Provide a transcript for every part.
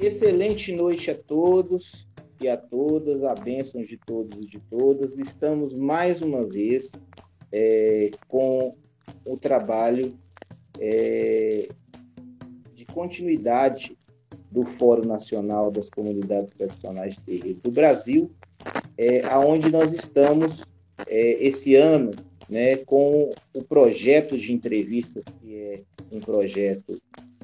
Excelente noite a todos e a todas, a bênção de todos e de todas. Estamos mais uma vez com o trabalho de continuidade do Fórum Nacional das Comunidades Tradicionais de Terreiro do Brasil, aonde nós estamos esse ano, né, com o projeto de entrevistas, que é um projeto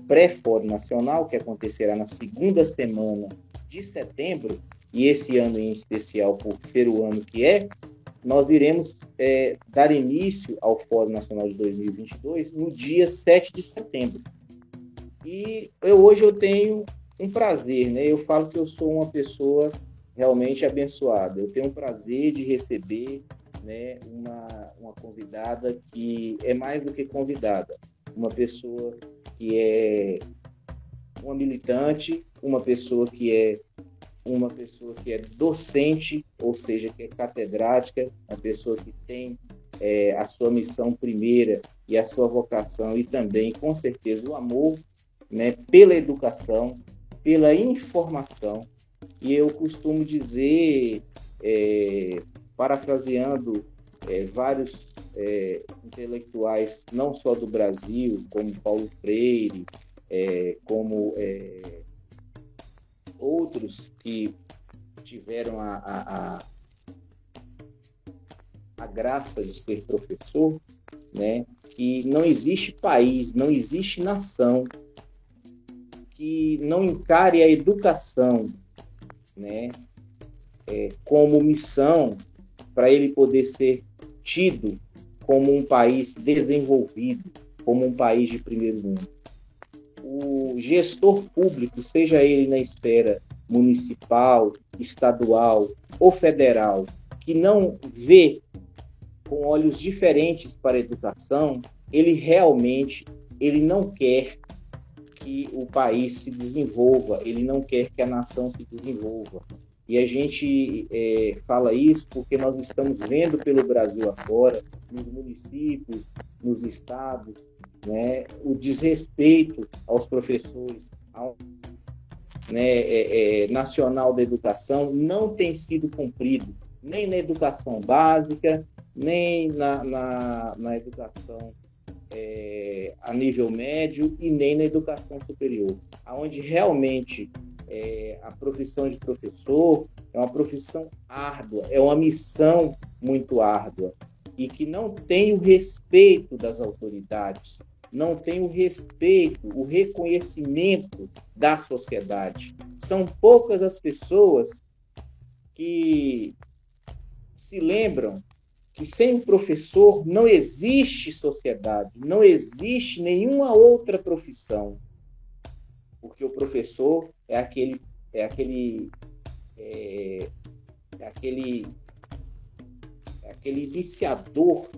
pré-Fórum Nacional, que acontecerá na segunda semana de setembro, e esse ano em especial, por ser o ano que nós iremos dar início ao Fórum Nacional de 2022 no dia 7 de setembro. E hoje eu tenho um prazer, né? Eu falo que eu sou uma pessoa realmente abençoada. Eu tenho o prazer de receber, né, uma convidada que é mais do que convidada, uma pessoa que é uma militante, uma pessoa que é docente, ou seja, que é catedrática, uma pessoa que tem a sua missão primeira e a sua vocação e também, com certeza, o amor, né, pela educação, pela informação. E eu costumo dizer, parafraseando vários intelectuais, não só do Brasil, como Paulo Freire, como outros que tiveram a graça de ser professor, né, que não existe país, não existe nação que não encare a educação, né, como missão para ele poder ser tido como um país desenvolvido, como um país de primeiro mundo. O gestor público, seja ele na esfera municipal, estadual ou federal, que não vê com olhos diferentes para a educação, ele não quer que o país se desenvolva, ele não quer que a nação se desenvolva. E a gente fala isso porque nós estamos vendo pelo Brasil afora, nos municípios, nos estados, né, o desrespeito aos professores, nacional da educação não tem sido cumprido, nem na educação básica, nem na educação a nível médio e nem na educação superior, onde realmente a profissão de professor é uma profissão árdua, é uma missão muito árdua e que não tem o respeito das autoridades, não tem o respeito, o reconhecimento da sociedade. São poucas as pessoas que se lembram que sem o professor não existe sociedade, não existe nenhuma outra profissão, porque o professor é aquele iniciador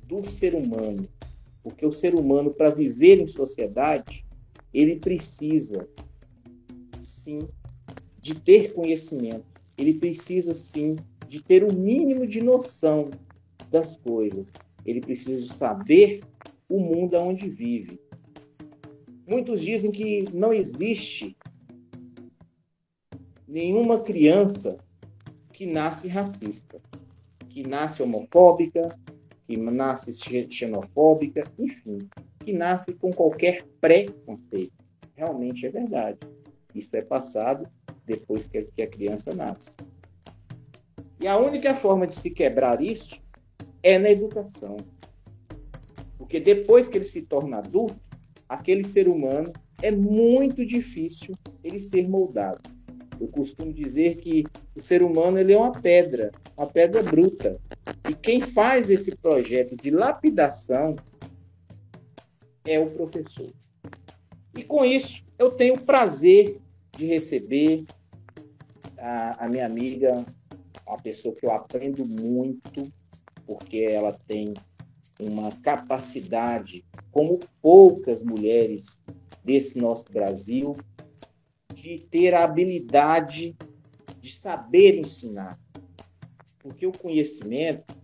do ser humano, porque o ser humano, para viver em sociedade, ele precisa, sim, de ter conhecimento, ele precisa, sim, de ter o mínimo de noção das coisas, ele precisa de saber o mundo onde vive. Muitos dizem que não existe nenhuma criança que nasce racista, que nasce homofóbica, que nasce xenofóbica, enfim, que nasce com qualquer preconceito. Realmente é verdade. Isso é passado depois que a criança nasce. E a única forma de se quebrar isso é na educação. Porque depois que ele se torna adulto, aquele ser humano é muito difícil ele ser moldado. Eu costumo dizer que o ser humano ele é uma pedra bruta. E quem faz esse projeto de lapidação é o professor. E com isso, eu tenho o prazer de receber a minha amiga, uma pessoa que eu aprendo muito, porque ela tem uma capacidade, como poucas mulheres desse nosso Brasil, de ter a habilidade de saber ensinar. Porque o conhecimento,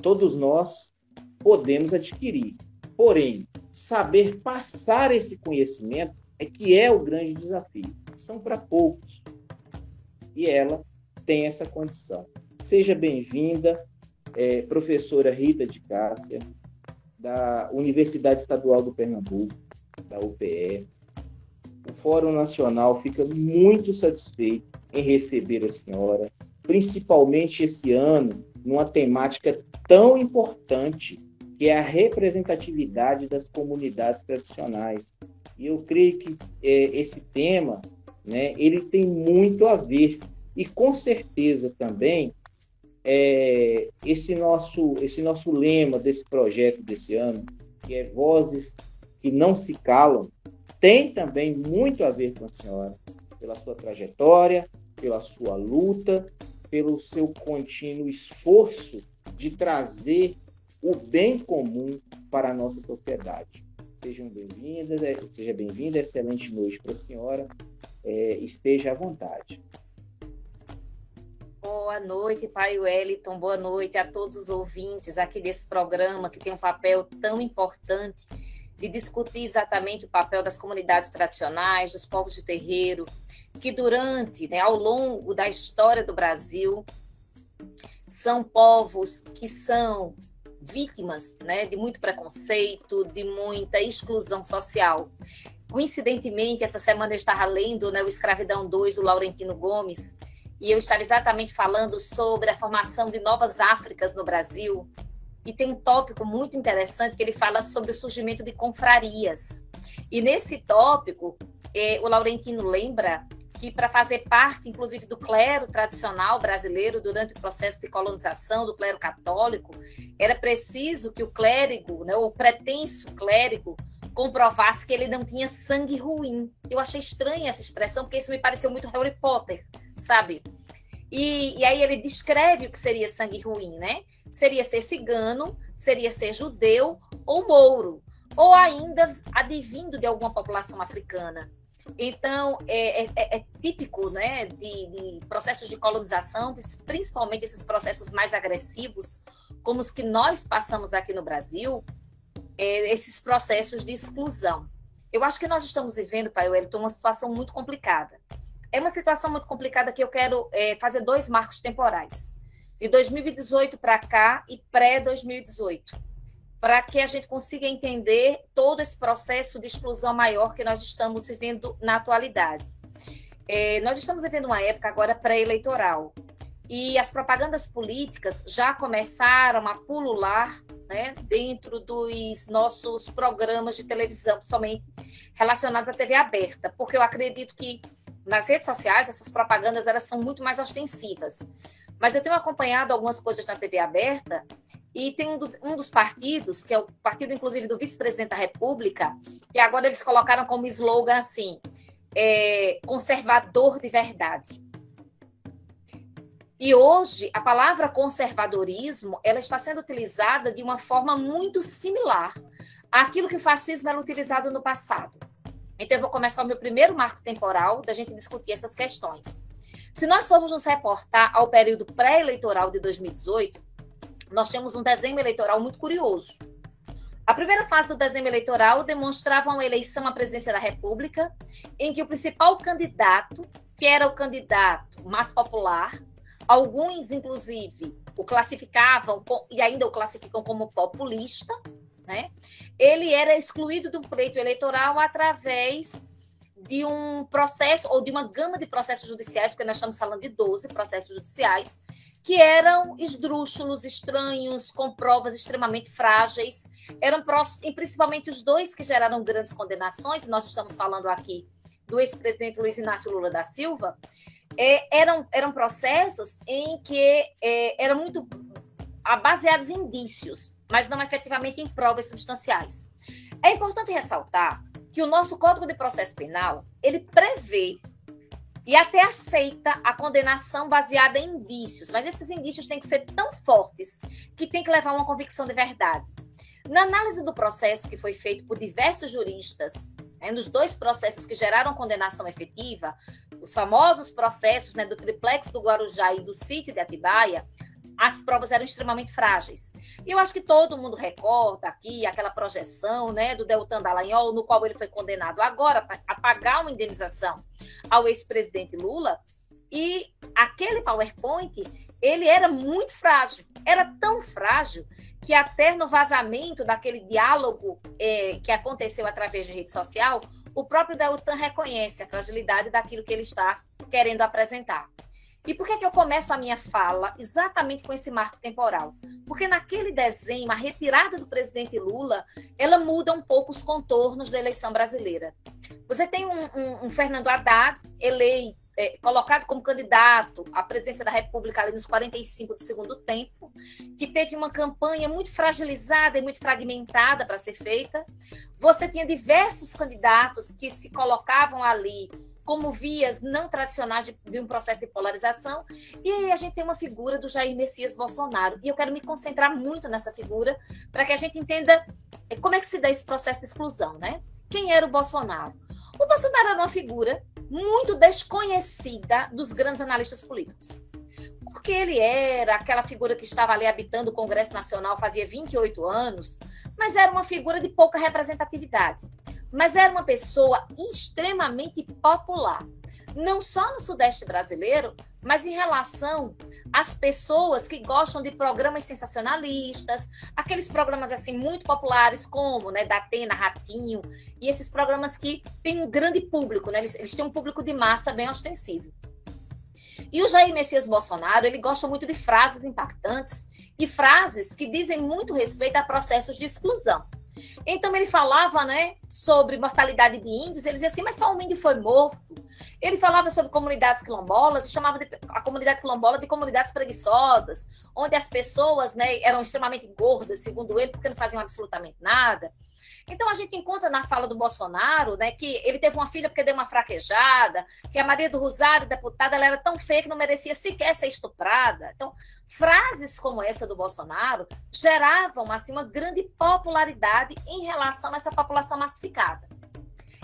todos nós podemos adquirir. Porém, saber passar esse conhecimento é que é o grande desafio. São para poucos. E ela tem essa condição. Seja bem-vinda, professora Rita de Cássia, da Universidade Estadual do Pernambuco, da UPE. O Fórum Nacional fica muito satisfeito em receber a senhora, principalmente esse ano, numa temática tão importante, que é a representatividade das comunidades tradicionais. E eu creio que esse tema, né, ele tem muito a ver, e com certeza também esse nosso lema desse projeto desse ano, que é Vozes que Não Se Calam, tem também muito a ver com a senhora, pela sua trajetória, pela sua luta, pelo seu contínuo esforço de trazer o bem comum para a nossa sociedade. Sejam bem-vindas, seja bem-vinda, excelente noite para a senhora, esteja à vontade. Boa noite, Pai Wellington, boa noite a todos os ouvintes aqui desse programa que tem um papel tão importante de discutir exatamente o papel das comunidades tradicionais, dos povos de terreiro, que durante, ao longo da história do Brasil, são povos que são vítimas, de muito preconceito, de muita exclusão social. Coincidentemente, essa semana eu estava lendo o Escravidão 2, do Laurentino Gomes, e eu estava exatamente falando sobre a formação de novas Áfricas no Brasil, e tem um tópico muito interessante que ele fala sobre o surgimento de confrarias. E nesse tópico, o Laurentino lembra que para fazer parte, inclusive, do clero tradicional brasileiro durante o processo de colonização, do clero católico, era preciso que o clérigo, o pretenso clérigo, comprovasse que ele não tinha sangue ruim. Eu achei estranha essa expressão, porque isso me pareceu muito Harry Potter, sabe? E aí ele descreve o que seria sangue ruim, né? Seria ser cigano, seria ser judeu ou mouro, ou ainda advindo de alguma população africana. Então, é típico, de processos de colonização, principalmente esses processos mais agressivos, como os que nós passamos aqui no Brasil, esses processos de exclusão. Eu acho que nós estamos vivendo, Pai Wellington, uma situação muito complicada. É uma situação muito complicada que eu quero fazer 2 marcos temporais, de 2018 para cá e pré-2018, para que a gente consiga entender todo esse processo de exclusão maior que nós estamos vivendo na atualidade. Nós estamos vivendo uma época agora pré-eleitoral, e as propagandas políticas já começaram a pulular, dentro dos nossos programas de televisão, principalmente relacionados à TV aberta, porque eu acredito que nas redes sociais essas propagandas elas são muito mais ostensivas. Mas eu tenho acompanhado algumas coisas na TV aberta, e tem um dos partidos, que é o partido, inclusive, do vice-presidente da República, que agora eles colocaram como slogan assim, conservador de verdade. E hoje, a palavra conservadorismo, ela está sendo utilizada de uma forma muito similar àquilo que o fascismo era utilizado no passado. Então, eu vou começar o meu primeiro marco temporal da gente discutir essas questões. Se nós formos nos reportar ao período pré-eleitoral de 2018, nós temos um desenho eleitoral muito curioso. A primeira fase do desenho eleitoral demonstrava uma eleição à presidência da República, em que o principal candidato, que era o candidato mais popular, alguns, inclusive, o classificavam, e ainda o classificam como populista, ele era excluído do pleito eleitoral através de um processo, ou de uma gama de processos judiciais, porque nós estamos falando de 12 processos judiciais, que eram esdrúxulos, estranhos, com provas extremamente frágeis. Eram principalmente os 2 que geraram grandes condenações, nós estamos falando aqui do ex-presidente Luiz Inácio Lula da Silva, eram processos em que eram muito baseados em indícios, mas não efetivamente em provas substanciais. É importante ressaltar que o nosso Código de Processo Penal, ele prevê e até aceita a condenação baseada em indícios, mas esses indícios têm que ser tão fortes que tem que levar a uma convicção de verdade. Na análise do processo que foi feito por diversos juristas, nos 2 processos que geraram condenação efetiva, os famosos processos do Triplex do Guarujá e do Sítio de Atibaia, as provas eram extremamente frágeis. E eu acho que todo mundo recorda aqui aquela projeção, né, do Deltan Dallagnol, no qual ele foi condenado agora a pagar uma indenização ao ex-presidente Lula, e aquele PowerPoint, ele era muito frágil, era tão frágil que até no vazamento daquele diálogo que aconteceu através de rede social, o próprio Deltan reconhece a fragilidade daquilo que ele está querendo apresentar. E por que eu começo a minha fala exatamente com esse marco temporal? Porque naquele desenho, a retirada do presidente Lula, ela muda um pouco os contornos da eleição brasileira. Você tem um Fernando Haddad colocado como candidato à presidência da República ali nos 45 do segundo tempo, que teve uma campanha muito fragilizada e muito fragmentada para ser feita. Você tinha diversos candidatos que se colocavam ali como vias não tradicionais de um processo de polarização, e aí a gente tem uma figura do Jair Messias Bolsonaro, e eu quero me concentrar muito nessa figura, para que a gente entenda como é que se dá esse processo de exclusão, né? Quem era o Bolsonaro? O Bolsonaro era uma figura muito desconhecida dos grandes analistas políticos, porque ele era aquela figura que estava ali habitando o Congresso Nacional fazia 28 anos, mas era uma figura de pouca representatividade. Mas era uma pessoa extremamente popular, não só no Sudeste brasileiro, mas em relação às pessoas que gostam de programas sensacionalistas, aqueles programas assim muito populares como, né, Datena, Ratinho, e esses programas que têm um grande público, né, eles têm um público de massa bem ostensivo. E o Jair Messias Bolsonaro, ele gosta muito de frases impactantes e frases que dizem muito respeito a processos de exclusão. Então ele falava, né, sobre mortalidade de índios, ele dizia assim, mas só um índio foi morto. Ele falava sobre comunidades quilombolas e chamava a comunidade quilombola de comunidades preguiçosas, onde as pessoas, né, eram extremamente gordas, segundo ele, porque não faziam absolutamente nada. Então a gente encontra na fala do Bolsonaro, né, que ele teve uma filha porque deu uma fraquejada, que a Maria do Rosário, deputada, ela era tão feia que não merecia sequer ser estuprada. Então, frases como essa do Bolsonaro geravam assim, uma grande popularidade em relação a essa população massificada.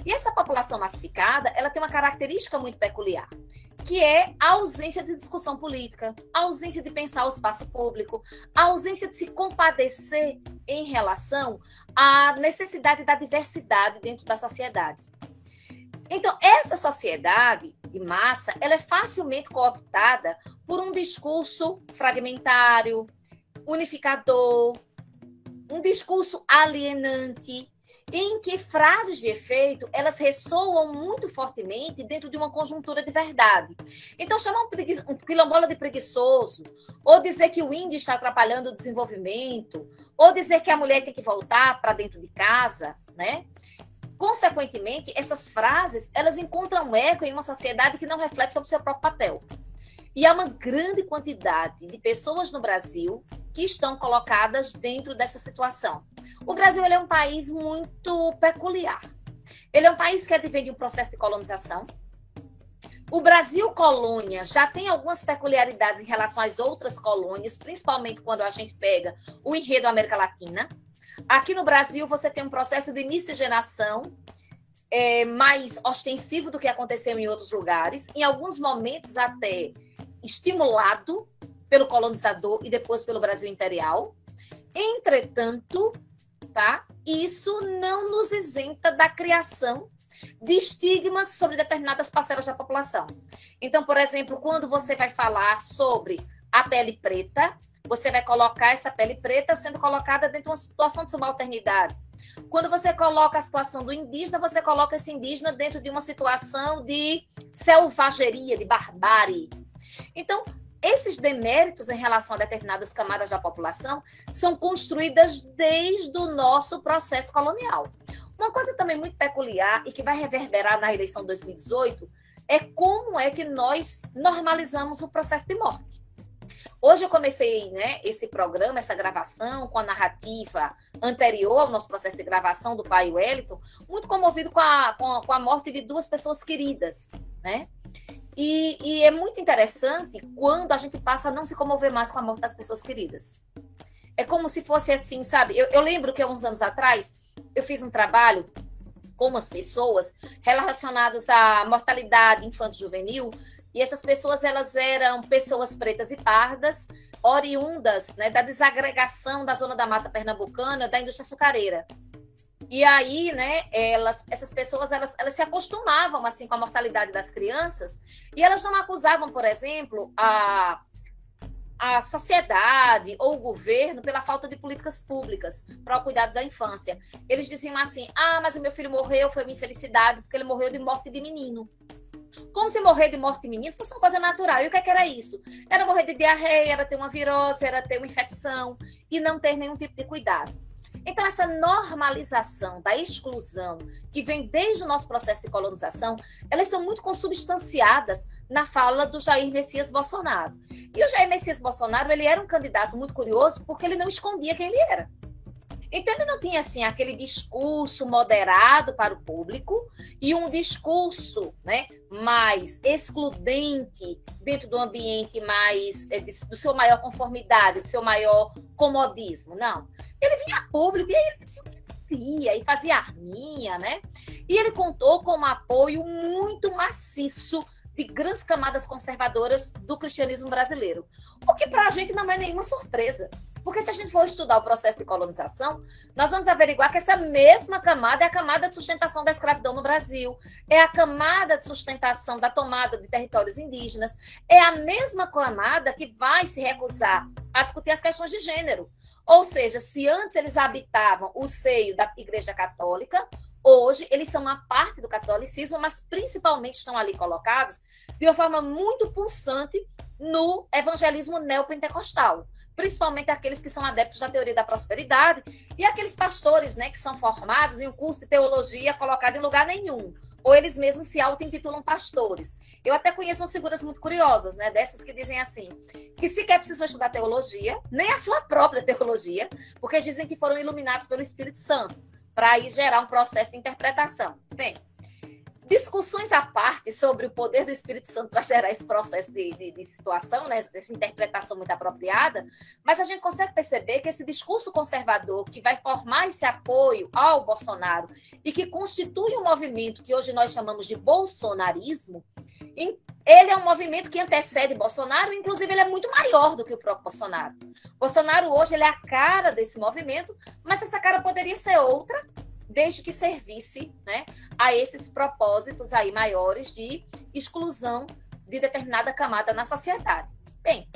E essa população massificada, ela tem uma característica muito peculiar, que é a ausência de discussão política, a ausência de pensar o espaço público, a ausência de se compadecer em relação à necessidade da diversidade dentro da sociedade. Então, essa sociedade de massa, ela é facilmente cooptada por um discurso fragmentário, unificador, um discurso alienante, em que frases de efeito, elas ressoam muito fortemente dentro de uma conjuntura de verdade. Então, chamar um quilombola de preguiçoso, ou dizer que o índio está atrapalhando o desenvolvimento, ou dizer que a mulher tem que voltar para dentro de casa, né? Consequentemente, essas frases, elas encontram eco em uma sociedade que não reflete sobre o seu próprio papel. E há uma grande quantidade de pessoas no Brasil que estão colocadas dentro dessa situação. O Brasil, ele é um país muito peculiar. Ele é um país que advém de um processo de colonização. O Brasil colônia já tem algumas peculiaridades em relação às outras colônias, principalmente quando a gente pega o enredo América Latina. Aqui no Brasil, você tem um processo de miscigenação mais ostensivo do que aconteceu em outros lugares, em alguns momentos até estimulado pelo colonizador e depois pelo Brasil imperial. Entretanto, tá, isso não nos isenta da criação de estigmas sobre determinadas parcelas da população. Então, por exemplo, quando você vai falar sobre a pele preta, você vai colocar essa pele preta sendo colocada dentro de uma situação de subalternidade. Quando você coloca a situação do indígena, você coloca esse indígena dentro de uma situação de selvageria, de barbárie. Então, esses deméritos em relação a determinadas camadas da população são construídas desde o nosso processo colonial. Uma coisa também muito peculiar e que vai reverberar na eleição de 2018 é como é que nós normalizamos o processo de morte. Hoje eu comecei, né, esse programa, essa gravação, com a narrativa anterior ao nosso processo de gravação do pai Wellington, muito comovido com a morte de duas pessoas queridas, né? E é muito interessante quando a gente passa a não se comover mais com a morte das pessoas queridas. É como se fosse assim, sabe? Eu lembro que há uns anos atrás eu fiz um trabalho com umas pessoas relacionadas à mortalidade infanto-juvenil, e essas pessoas, elas eram pessoas pretas e pardas, oriundas, né, da desagregação da zona da Mata Pernambucana, da indústria açucareira. E aí, né, essas pessoas, elas se acostumavam assim com a mortalidade das crianças, e elas não acusavam, por exemplo, a sociedade ou o governo pela falta de políticas públicas para o cuidado da infância. Eles diziam assim: ah, mas o meu filho morreu, foi uma infelicidade, porque ele morreu de morte de menino. Como se morrer de morte de menino fosse uma coisa natural. E o que era isso? Era morrer de diarreia, era ter uma virose, era ter uma infecção e não ter nenhum tipo de cuidado. Então, essa normalização da exclusão, que vem desde o nosso processo de colonização, elas são muito consubstanciadas na fala do Jair Messias Bolsonaro. E o Jair Messias Bolsonaro, ele era um candidato muito curioso porque ele não escondia quem ele era. Então, ele não tinha, assim, aquele discurso moderado para o público e um discurso, né, mais excludente dentro do ambiente mais, do seu maior conformidade, do seu maior comodismo. Não. Ele vinha a público e aí ele se metia e fazia arminha, né? E ele contou com um apoio muito maciço de grandes camadas conservadoras do cristianismo brasileiro. O que para a gente não é nenhuma surpresa. Porque se a gente for estudar o processo de colonização, nós vamos averiguar que essa mesma camada é a camada de sustentação da escravidão no Brasil, é a camada de sustentação da tomada de territórios indígenas, é a mesma camada que vai se recusar a discutir as questões de gênero. Ou seja, se antes eles habitavam o seio da Igreja Católica, hoje eles são uma parte do catolicismo, mas principalmente estão ali colocados de uma forma muito pulsante no evangelismo neopentecostal, principalmente aqueles que são adeptos da teoria da prosperidade e aqueles pastores, né, que são formados em um curso de teologia colocado em lugar nenhum, ou eles mesmos se auto-intitulam pastores. Eu até conheço umas figuras muito curiosas, né, dessas que dizem assim, que sequer precisou estudar teologia, nem a sua própria teologia, porque dizem que foram iluminados pelo Espírito Santo, para aí gerar um processo de interpretação. Bem, discussões à parte sobre o poder do Espírito Santo para gerar esse processo de situação, né, essa interpretação muito apropriada, mas a gente consegue perceber que esse discurso conservador que vai formar esse apoio ao Bolsonaro e que constitui um movimento que hoje nós chamamos de bolsonarismo, ele é um movimento que antecede Bolsonaro, inclusive ele é muito maior do que o próprio Bolsonaro. Bolsonaro hoje ele é a cara desse movimento, mas essa cara poderia ser outra, desde que servisse, né, a esses propósitos aí maiores de exclusão de determinada camada na sociedade. Bem,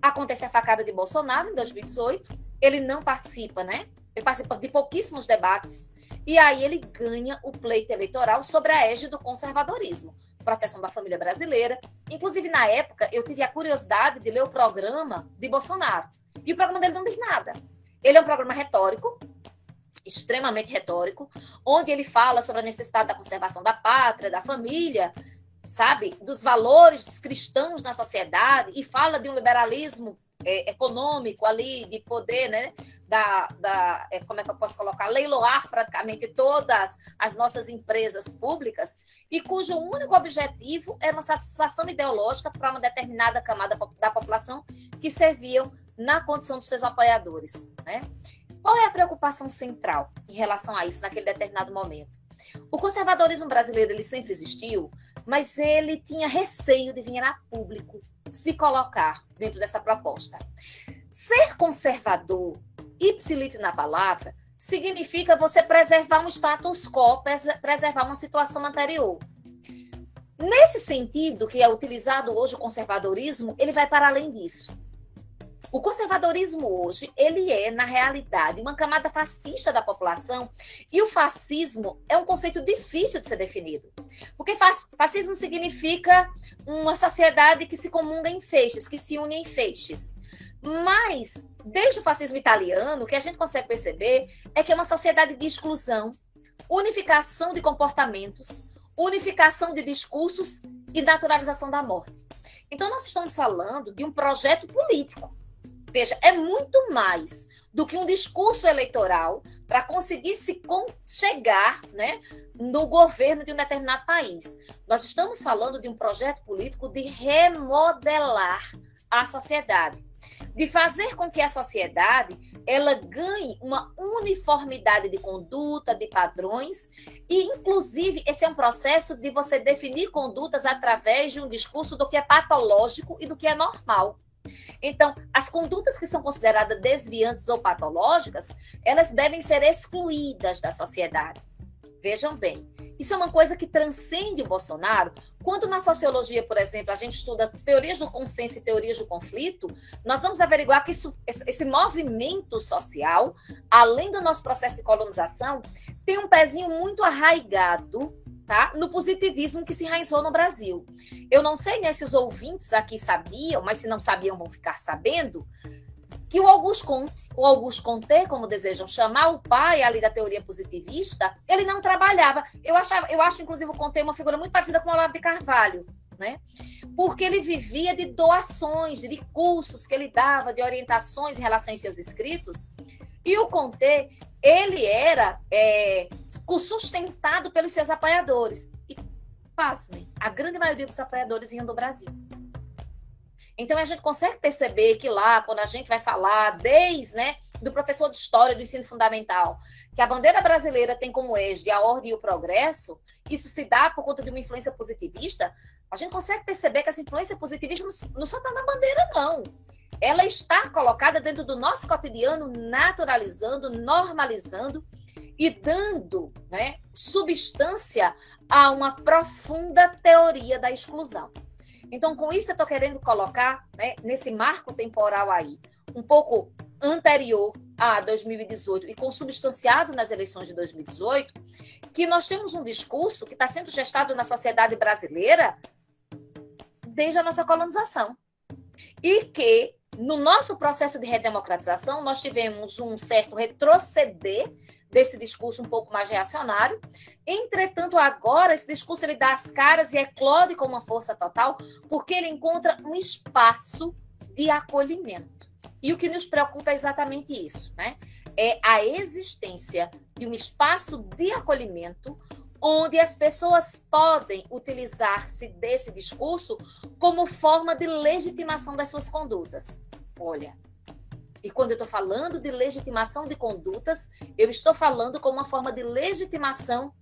acontece a facada de Bolsonaro em 2018, ele não participa, né? Ele participa de pouquíssimos debates, e aí ele ganha o pleito eleitoral sobre a égide do conservadorismo, proteção da família brasileira. Inclusive, na época, eu tive a curiosidade de ler o programa de Bolsonaro, e o programa dele não diz nada. Ele é um programa retórico, extremamente retórico, onde ele fala sobre a necessidade da conservação da pátria, da família, sabe, dos valores cristãos na sociedade, e fala de um liberalismo econômico ali, de poder, né, como é que eu posso colocar, leiloar praticamente todas as nossas empresas públicas, e cujo único objetivo era uma satisfação ideológica para uma determinada camada da população que serviam na condição dos seus apoiadores, né? Qual é a preocupação central em relação a isso naquele determinado momento? O conservadorismo brasileiro ele sempre existiu, mas ele tinha receio de vir a público se colocar dentro dessa proposta. Ser conservador, ipsilite na palavra, significa você preservar um status quo, preservar uma situação anterior. Nesse sentido que é utilizado hoje o conservadorismo, ele vai para além disso. O conservadorismo hoje, ele é, na realidade, uma camada fascista da população, e o fascismo é um conceito difícil de ser definido. Porque fascismo significa uma sociedade que se comunga em feixes, que se une em feixes. Mas, desde o fascismo italiano, o que a gente consegue perceber é que é uma sociedade de exclusão, unificação de comportamentos, unificação de discursos e naturalização da morte. Então, nós estamos falando de um projeto político. Veja, é muito mais do que um discurso eleitoral para conseguir se chegar, né, no governo de um determinado país. Nós estamos falando de um projeto político de remodelar a sociedade, de fazer com que a sociedade ela ganhe uma uniformidade de conduta, de padrões, e, inclusive, esse é um processo de você definir condutas através de um discurso do que é patológico e do que é normal. Então, as condutas que são consideradas desviantes ou patológicas, elas devem ser excluídas da sociedade. Vejam bem, isso é uma coisa que transcende o Bolsonaro. Quando na sociologia, por exemplo, a gente estuda as teorias do consenso e teorias do conflito, nós vamos averiguar que esse movimento social, além do nosso processo de colonização, tem um pezinho muito arraigado, tá, no positivismo que se enraizou no Brasil. Eu não sei, né, se os ouvintes aqui sabiam, mas se não sabiam vão ficar sabendo, que o Auguste Comte, como desejam chamar, o pai ali da teoria positivista, ele não trabalhava. Eu acho, inclusive, o Comte uma figura muito parecida com o Olavo de Carvalho, né? Porque ele vivia de doações, de cursos que ele dava, de orientações em relação aos seus escritos. E o Comte, ele era sustentado pelos seus apoiadores. E, pasmem, a grande maioria dos apoiadores vinham do Brasil. Então, a gente consegue perceber que lá, quando a gente vai falar desde, né, do professor de História do Ensino Fundamental, que a bandeira brasileira tem como eixo a ordem e o progresso, isso se dá por conta de uma influência positivista, a gente consegue perceber que essa influência positivista não só está na bandeira, não. Ela está colocada dentro do nosso cotidiano, naturalizando, normalizando e dando, né, substância a uma profunda teoria da exclusão. Então, com isso, eu estou querendo colocar, né, nesse marco temporal aí, um pouco anterior a 2018 e consubstanciado nas eleições de 2018, que nós temos um discurso que está sendo gestado na sociedade brasileira desde a nossa colonização. E que, no nosso processo de redemocratização, nós tivemos um certo retroceder desse discurso um pouco mais reacionário. Entretanto, agora, esse discurso ele dá as caras e eclode com uma força total, porque ele encontra um espaço de acolhimento. E o que nos preocupa é exatamente isso, né? É a existência de um espaço de acolhimento onde as pessoas podem utilizar-se desse discurso como forma de legitimação das suas condutas. Olha, e quando eu estou falando de legitimação de condutas, eu estou falando como uma forma de legitimação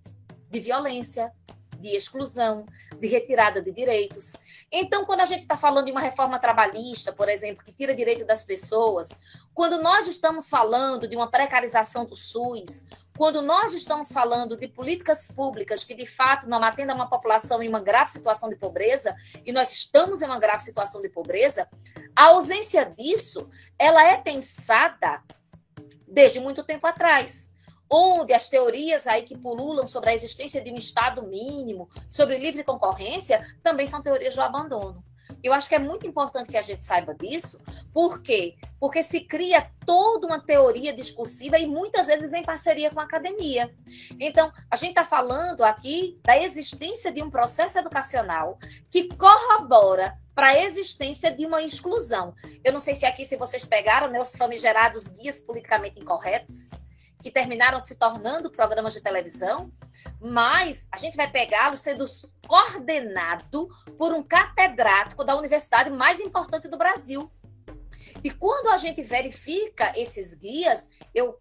de violência, de exclusão, de retirada de direitos. Então, quando a gente está falando de uma reforma trabalhista, por exemplo, que tira direito das pessoas, quando nós estamos falando de uma precarização do SUS, quando nós estamos falando de políticas públicas que, de fato, não atendem a uma população em uma grave situação de pobreza, e nós estamos em uma grave situação de pobreza, a ausência disso, ela é pensada desde muito tempo atrás, onde as teorias aí que pululam sobre a existência de um Estado mínimo, sobre livre concorrência, também são teorias do abandono. Eu acho que é muito importante que a gente saiba disso. Por quê? Porque se cria toda uma teoria discursiva e muitas vezes em parceria com a academia. Então, a gente está falando aqui da existência de um processo educacional que corrobora para a existência de uma exclusão. Eu não sei se aqui, se vocês pegaram, né, os famigerados guias politicamente incorretos, que terminaram se tornando programas de televisão, mas a gente vai pegá-lo sendo coordenado por um catedrático da universidade mais importante do Brasil. E quando a gente verifica esses guias,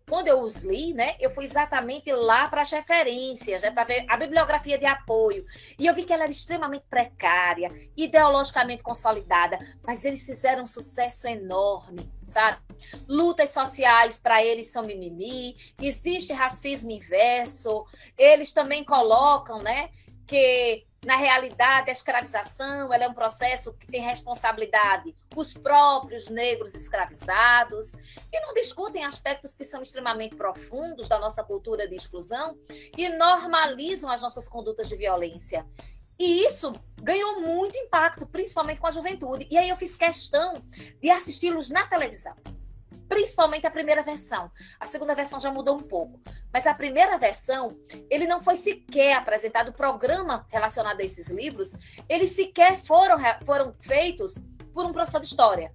quando eu os li, né, eu fui exatamente lá para as referências, né, para ver a bibliografia de apoio. E eu vi que ela era extremamente precária, ideologicamente consolidada, mas eles fizeram um sucesso enorme, sabe? Lutas sociais para eles são mimimi, existe racismo inverso, eles também colocam, né, que na realidade a escravização ela é um processo que tem responsabilidade os próprios negros escravizados e não discutem aspectos que são extremamente profundos da nossa cultura de exclusão e normalizam as nossas condutas de violência. E isso ganhou muito impacto, principalmente com a juventude. E aí eu fiz questão de assisti-los na televisão. Principalmente a primeira versão. A segunda versão já mudou um pouco. Mas a primeira versão, ele não foi sequer apresentado. O programa relacionado a esses livros, eles sequer foram feitos por um professor de história.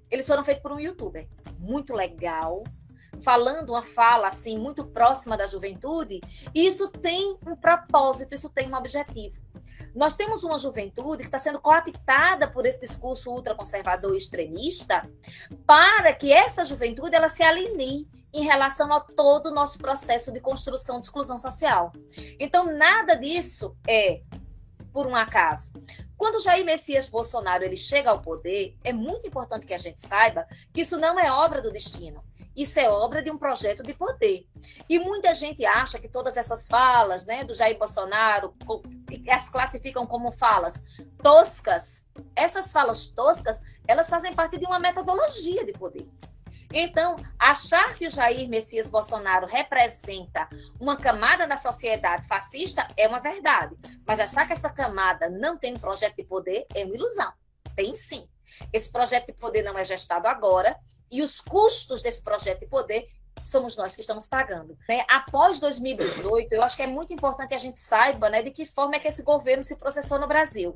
Eles foram feitos por um youtuber. Muito legal. Falando uma fala assim, muito próxima da juventude. E isso tem um propósito, isso tem um objetivo. Nós temos uma juventude que está sendo cooptada por esse discurso ultraconservador e extremista para que essa juventude ela se alinee em relação a todo o nosso processo de construção de exclusão social. Então, nada disso é por um acaso. Quando Jair Messias Bolsonaro ele chega ao poder, é muito importante que a gente saiba que isso não é obra do destino. Isso é obra de um projeto de poder. E muita gente acha que todas essas falas, né, do Jair Bolsonaro, as classificam como falas toscas. Essas falas toscas, elas fazem parte de uma metodologia de poder. Então, achar que o Jair Messias Bolsonaro representa uma camada da sociedade fascista é uma verdade. Mas achar que essa camada não tem um projeto de poder é uma ilusão. Tem sim. Esse projeto de poder não é gestado agora e os custos desse projeto de poder somos nós que estamos pagando. Né? Após 2018, eu acho que é muito importante que a gente saiba, né, de que forma é que esse governo se processou no Brasil.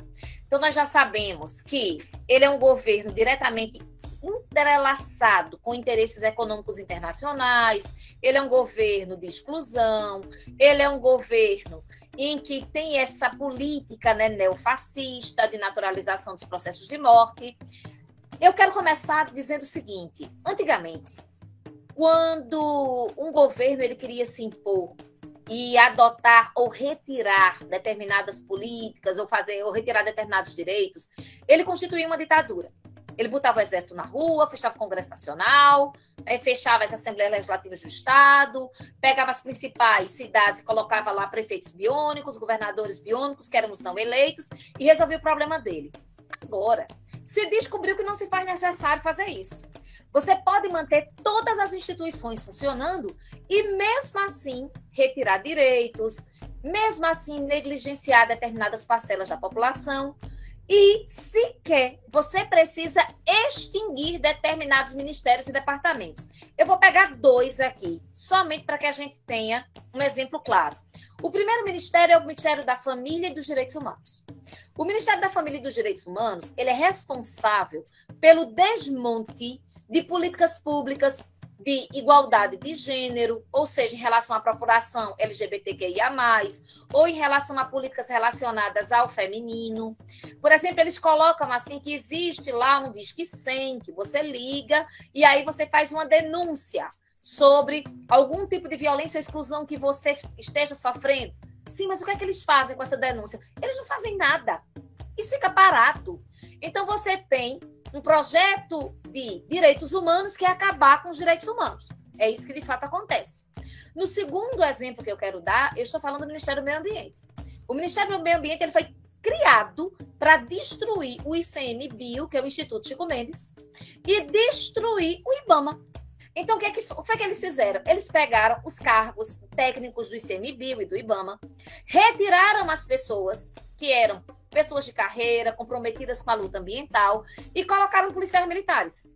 Então, nós já sabemos que ele é um governo diretamente entrelaçado com interesses econômicos internacionais, ele é um governo de exclusão, ele é um governo em que tem essa política, né, neofascista, de naturalização dos processos de morte. Eu quero começar dizendo o seguinte: antigamente, quando um governo ele queria se impor e adotar ou retirar determinadas políticas ou retirar determinados direitos, ele constituía uma ditadura. Ele botava o exército na rua, fechava o Congresso Nacional, fechava as Assembleias Legislativas do Estado, pegava as principais cidades e colocava lá prefeitos biônicos, governadores biônicos, que éramos não eleitos, e resolvia o problema dele. Agora, se descobriu que não se faz necessário fazer isso. Você pode manter todas as instituições funcionando e, mesmo assim, retirar direitos, mesmo assim, negligenciar determinadas parcelas da população. E, sequer, você precisa extinguir determinados ministérios e departamentos. Eu vou pegar 2 aqui, somente para que a gente tenha um exemplo claro. O primeiro ministério é o Ministério da Família e dos Direitos Humanos. O Ministério da Família e dos Direitos Humanos, ele é responsável pelo desmonte de políticas públicas de igualdade de gênero, ou seja, em relação à população LGBTQIA+, ou em relação a políticas relacionadas ao feminino. Por exemplo, eles colocam assim que existe lá um Disque 100, que você liga, e aí você faz uma denúncia sobre algum tipo de violência ou exclusão que você esteja sofrendo. Sim, mas o que é que eles fazem com essa denúncia? Eles não fazem nada. Isso fica parado. Então, você tem um projeto de direitos humanos que é acabar com os direitos humanos. É isso que, de fato, acontece. No segundo exemplo que eu quero dar, eu estou falando do Ministério do Meio Ambiente. O Ministério do Meio Ambiente ele foi criado para destruir o ICMBio, que é o Instituto Chico Mendes, e destruir o IBAMA. Então, o que foi que eles fizeram? Eles pegaram os cargos técnicos do ICMBio e do IBAMA, retiraram as pessoas que eram pessoas de carreira, comprometidas com a luta ambiental, e colocaram policiais militares.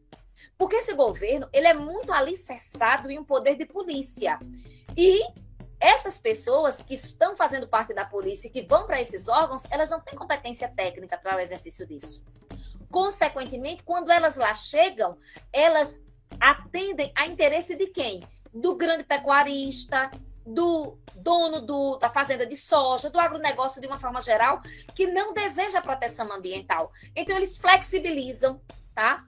Porque esse governo ele é muito alicerçado em um poder de polícia. E essas pessoas que estão fazendo parte da polícia e que vão para esses órgãos, elas não têm competência técnica para o exercício disso. Consequentemente, quando elas lá chegam, elas atendem a interesse de quem? Do grande pecuarista, do dono da fazenda de soja, do agronegócio de uma forma geral, que não deseja proteção ambiental. Então, eles flexibilizam, tá?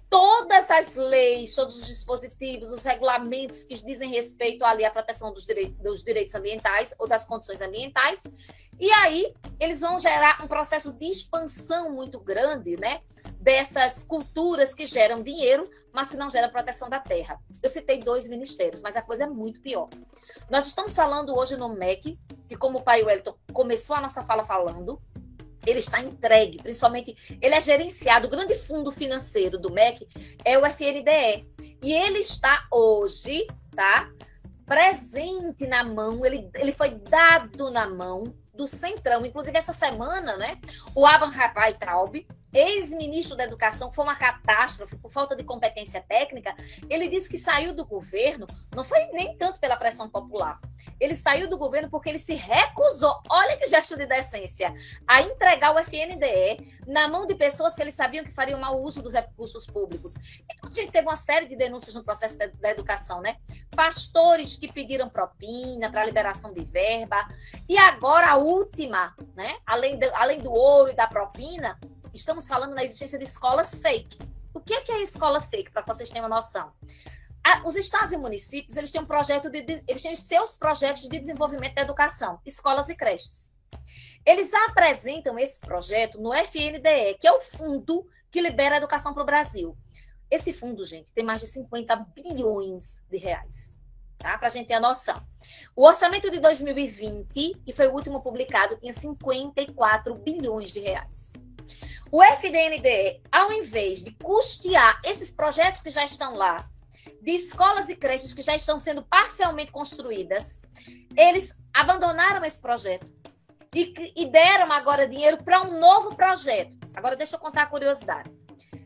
Todas as leis, todos os dispositivos, os regulamentos que dizem respeito ali à proteção dos direitos ambientais ou das condições ambientais. E aí, eles vão gerar um processo de expansão muito grande, né? Dessas culturas que geram dinheiro, mas que não geram proteção da terra. Eu citei 2 ministérios, mas a coisa é muito pior. Nós estamos falando hoje no MEC, que como o pai Wellington começou a nossa fala falando, ele está entregue, principalmente, ele é gerenciado, o grande fundo financeiro do MEC é o FNDE. E ele está hoje, tá, presente na mão, ele foi dado na mão do Centrão. Inclusive, essa semana, né, o Abraham Weintraub, ex-ministro da Educação, que foi uma catástrofe por falta de competência técnica, ele disse que saiu do governo, não foi nem tanto pela pressão popular, ele saiu do governo porque ele se recusou, olha que gesto de decência, a entregar o FNDE na mão de pessoas que eles sabiam que fariam mau uso dos recursos públicos. Então, a gente teve uma série de denúncias no processo da educação, né? Pastores que pediram propina para liberação de verba, e agora a última, né? Além do ouro e da propina, estamos falando na existência de escolas fake. O que é escola fake, para vocês terem uma noção? Os estados e municípios, eles têm eles têm os seus projetos de desenvolvimento da educação, escolas e creches. Eles apresentam esse projeto no FNDE, que é o fundo que libera a educação para o Brasil. Esse fundo, gente, tem mais de 50 bilhões de reais, tá? Para a gente ter a noção. O orçamento de 2020, que foi o último publicado, tinha 54 bilhões de reais. O FNDE, ao invés de custear esses projetos que já estão lá, de escolas e creches que já estão sendo parcialmente construídas, eles abandonaram esse projeto e deram agora dinheiro para um novo projeto. Agora, deixa eu contar a curiosidade.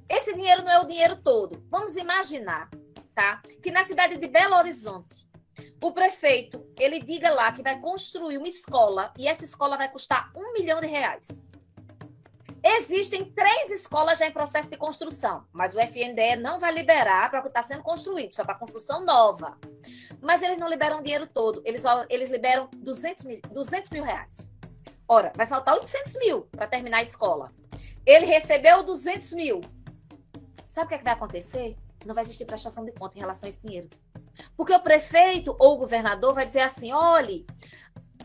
Esse dinheiro não é o dinheiro todo. Vamos imaginar, tá? Que na cidade de Belo Horizonte, o prefeito, ele diga lá que vai construir uma escola e essa escola vai custar R$1 milhão. Existem 3 escolas já em processo de construção, mas o FNDE não vai liberar para o que está sendo construído, só para construção nova. Mas eles não liberam o dinheiro todo, eles liberam 200 mil reais. Ora, vai faltar 800 mil para terminar a escola. Ele recebeu 200 mil. Sabe o que vai acontecer? Não vai existir prestação de conta em relação a esse dinheiro. Porque o prefeito ou o governador vai dizer assim, olha,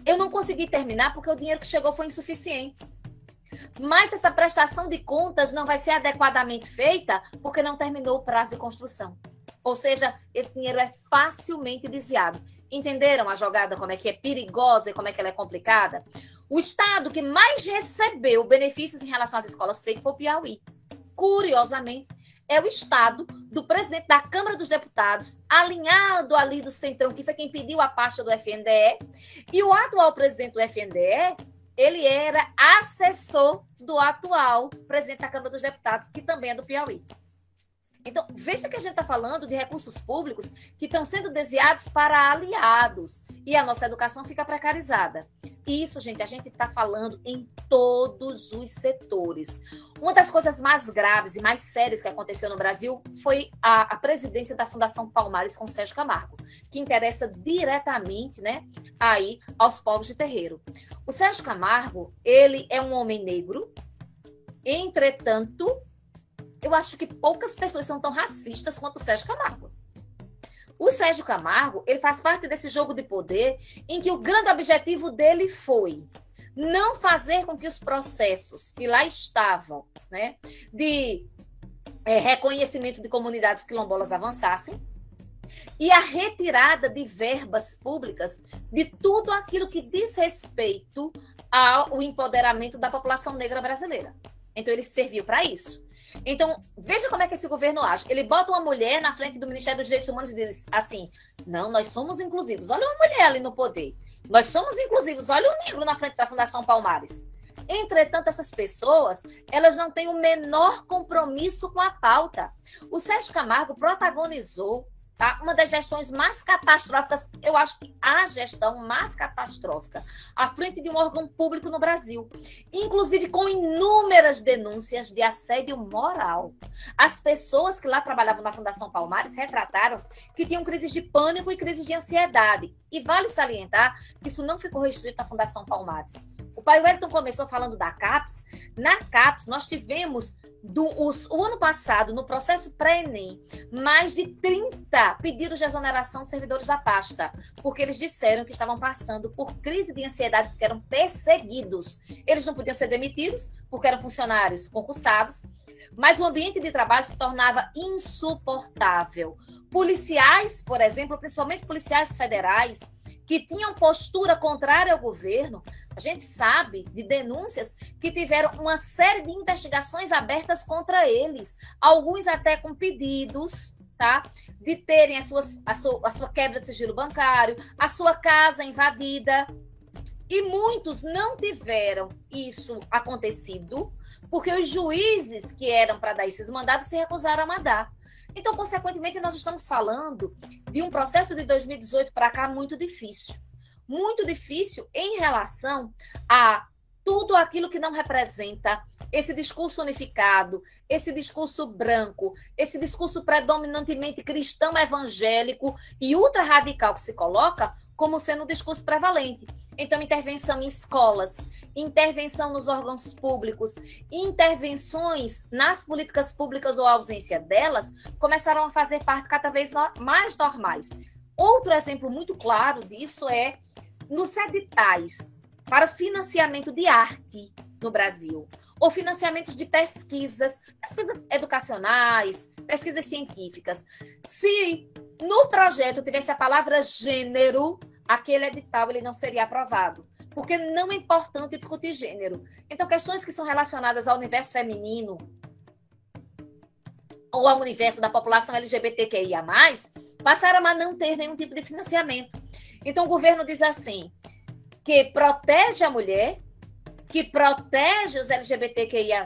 eu não consegui terminar porque o dinheiro que chegou foi insuficiente. Mas essa prestação de contas não vai ser adequadamente feita porque não terminou o prazo de construção. Ou seja, esse dinheiro é facilmente desviado. Entenderam a jogada, como é que é perigosa e como é que ela é complicada? O estado que mais recebeu benefícios em relação às escolas foi o Piauí. Curiosamente, é o estado do presidente da Câmara dos Deputados, alinhado ali do Centrão, que foi quem pediu a pasta do FNDE, e o atual presidente do FNDE, ele era assessor do atual presidente da Câmara dos Deputados, que também é do Piauí. Então, veja que a gente está falando de recursos públicos que estão sendo desviados para aliados, e a nossa educação fica precarizada. Isso, gente, a gente está falando em todos os setores. Uma das coisas mais graves e mais sérias que aconteceu no Brasil foi a presidência da Fundação Palmares com Sérgio Camargo, que interessa diretamente, né, aí aos povos de terreiro. O Sérgio Camargo, ele é um homem negro, entretanto, eu acho que poucas pessoas são tão racistas quanto o Sérgio Camargo. O Sérgio Camargo, ele faz parte desse jogo de poder em que o grande objetivo dele foi não fazer com que os processos que lá estavam, né, de reconhecimento de comunidades quilombolas avançassem e a retirada de verbas públicas de tudo aquilo que diz respeito ao empoderamento da população negra brasileira. Então, ele serviu para isso. Então, veja como é que esse governo age. Ele bota uma mulher na frente do Ministério dos Direitos Humanos e diz assim, não, nós somos inclusivos. Olha uma mulher ali no poder. Nós somos inclusivos. Olha o negro na frente da Fundação Palmares. Entretanto, essas pessoas, elas não têm o menor compromisso com a pauta. O Sérgio Camargo protagonizou, tá, uma das gestões mais catastróficas, eu acho que a gestão mais catastrófica, à frente de um órgão público no Brasil, inclusive com inúmeras denúncias de assédio moral. As pessoas que lá trabalhavam na Fundação Palmares retrataram que tinham crises de pânico e crises de ansiedade. E vale salientar que isso não ficou restrito à Fundação Palmares. O pai Wellington começou falando da CAPES. Na CAPES, nós tivemos, o ano passado, no processo pré-ENEM, mais de 30 pedidos de exoneração de servidores da pasta, porque eles disseram que estavam passando por crise de ansiedade, porque eram perseguidos. Eles não podiam ser demitidos, porque eram funcionários concursados, mas o ambiente de trabalho se tornava insuportável. Policiais, por exemplo, principalmente policiais federais, que tinham postura contrária ao governo, a gente sabe de denúncias que tiveram uma série de investigações abertas contra eles, alguns até com pedidos, tá, de terem a sua quebra de sigilo bancário, a sua casa invadida, e muitos não tiveram isso acontecido, porque os juízes que eram para dar esses mandados se recusaram a mandar. Então, consequentemente, nós estamos falando de um processo de 2018 para cá muito difícil em relação a tudo aquilo que não representa esse discurso unificado, esse discurso branco, esse discurso predominantemente cristão evangélico e ultra-radical que se coloca como sendo um discurso prevalente. Então, intervenção em escolas, intervenção nos órgãos públicos, intervenções nas políticas públicas ou a ausência delas, começaram a fazer parte cada vez mais normais. Outro exemplo muito claro disso é nos editais para financiamento de arte no Brasil, ou financiamentos de pesquisas educacionais, pesquisas científicas. Se no projeto tivesse a palavra gênero, aquele edital ele não seria aprovado, porque não é importante discutir gênero. Então, questões que são relacionadas ao universo feminino ou ao universo da população LGBTQIA+, passaram a não ter nenhum tipo de financiamento. Então, o governo diz assim, que protege a mulher, que protege os LGBTQIA+,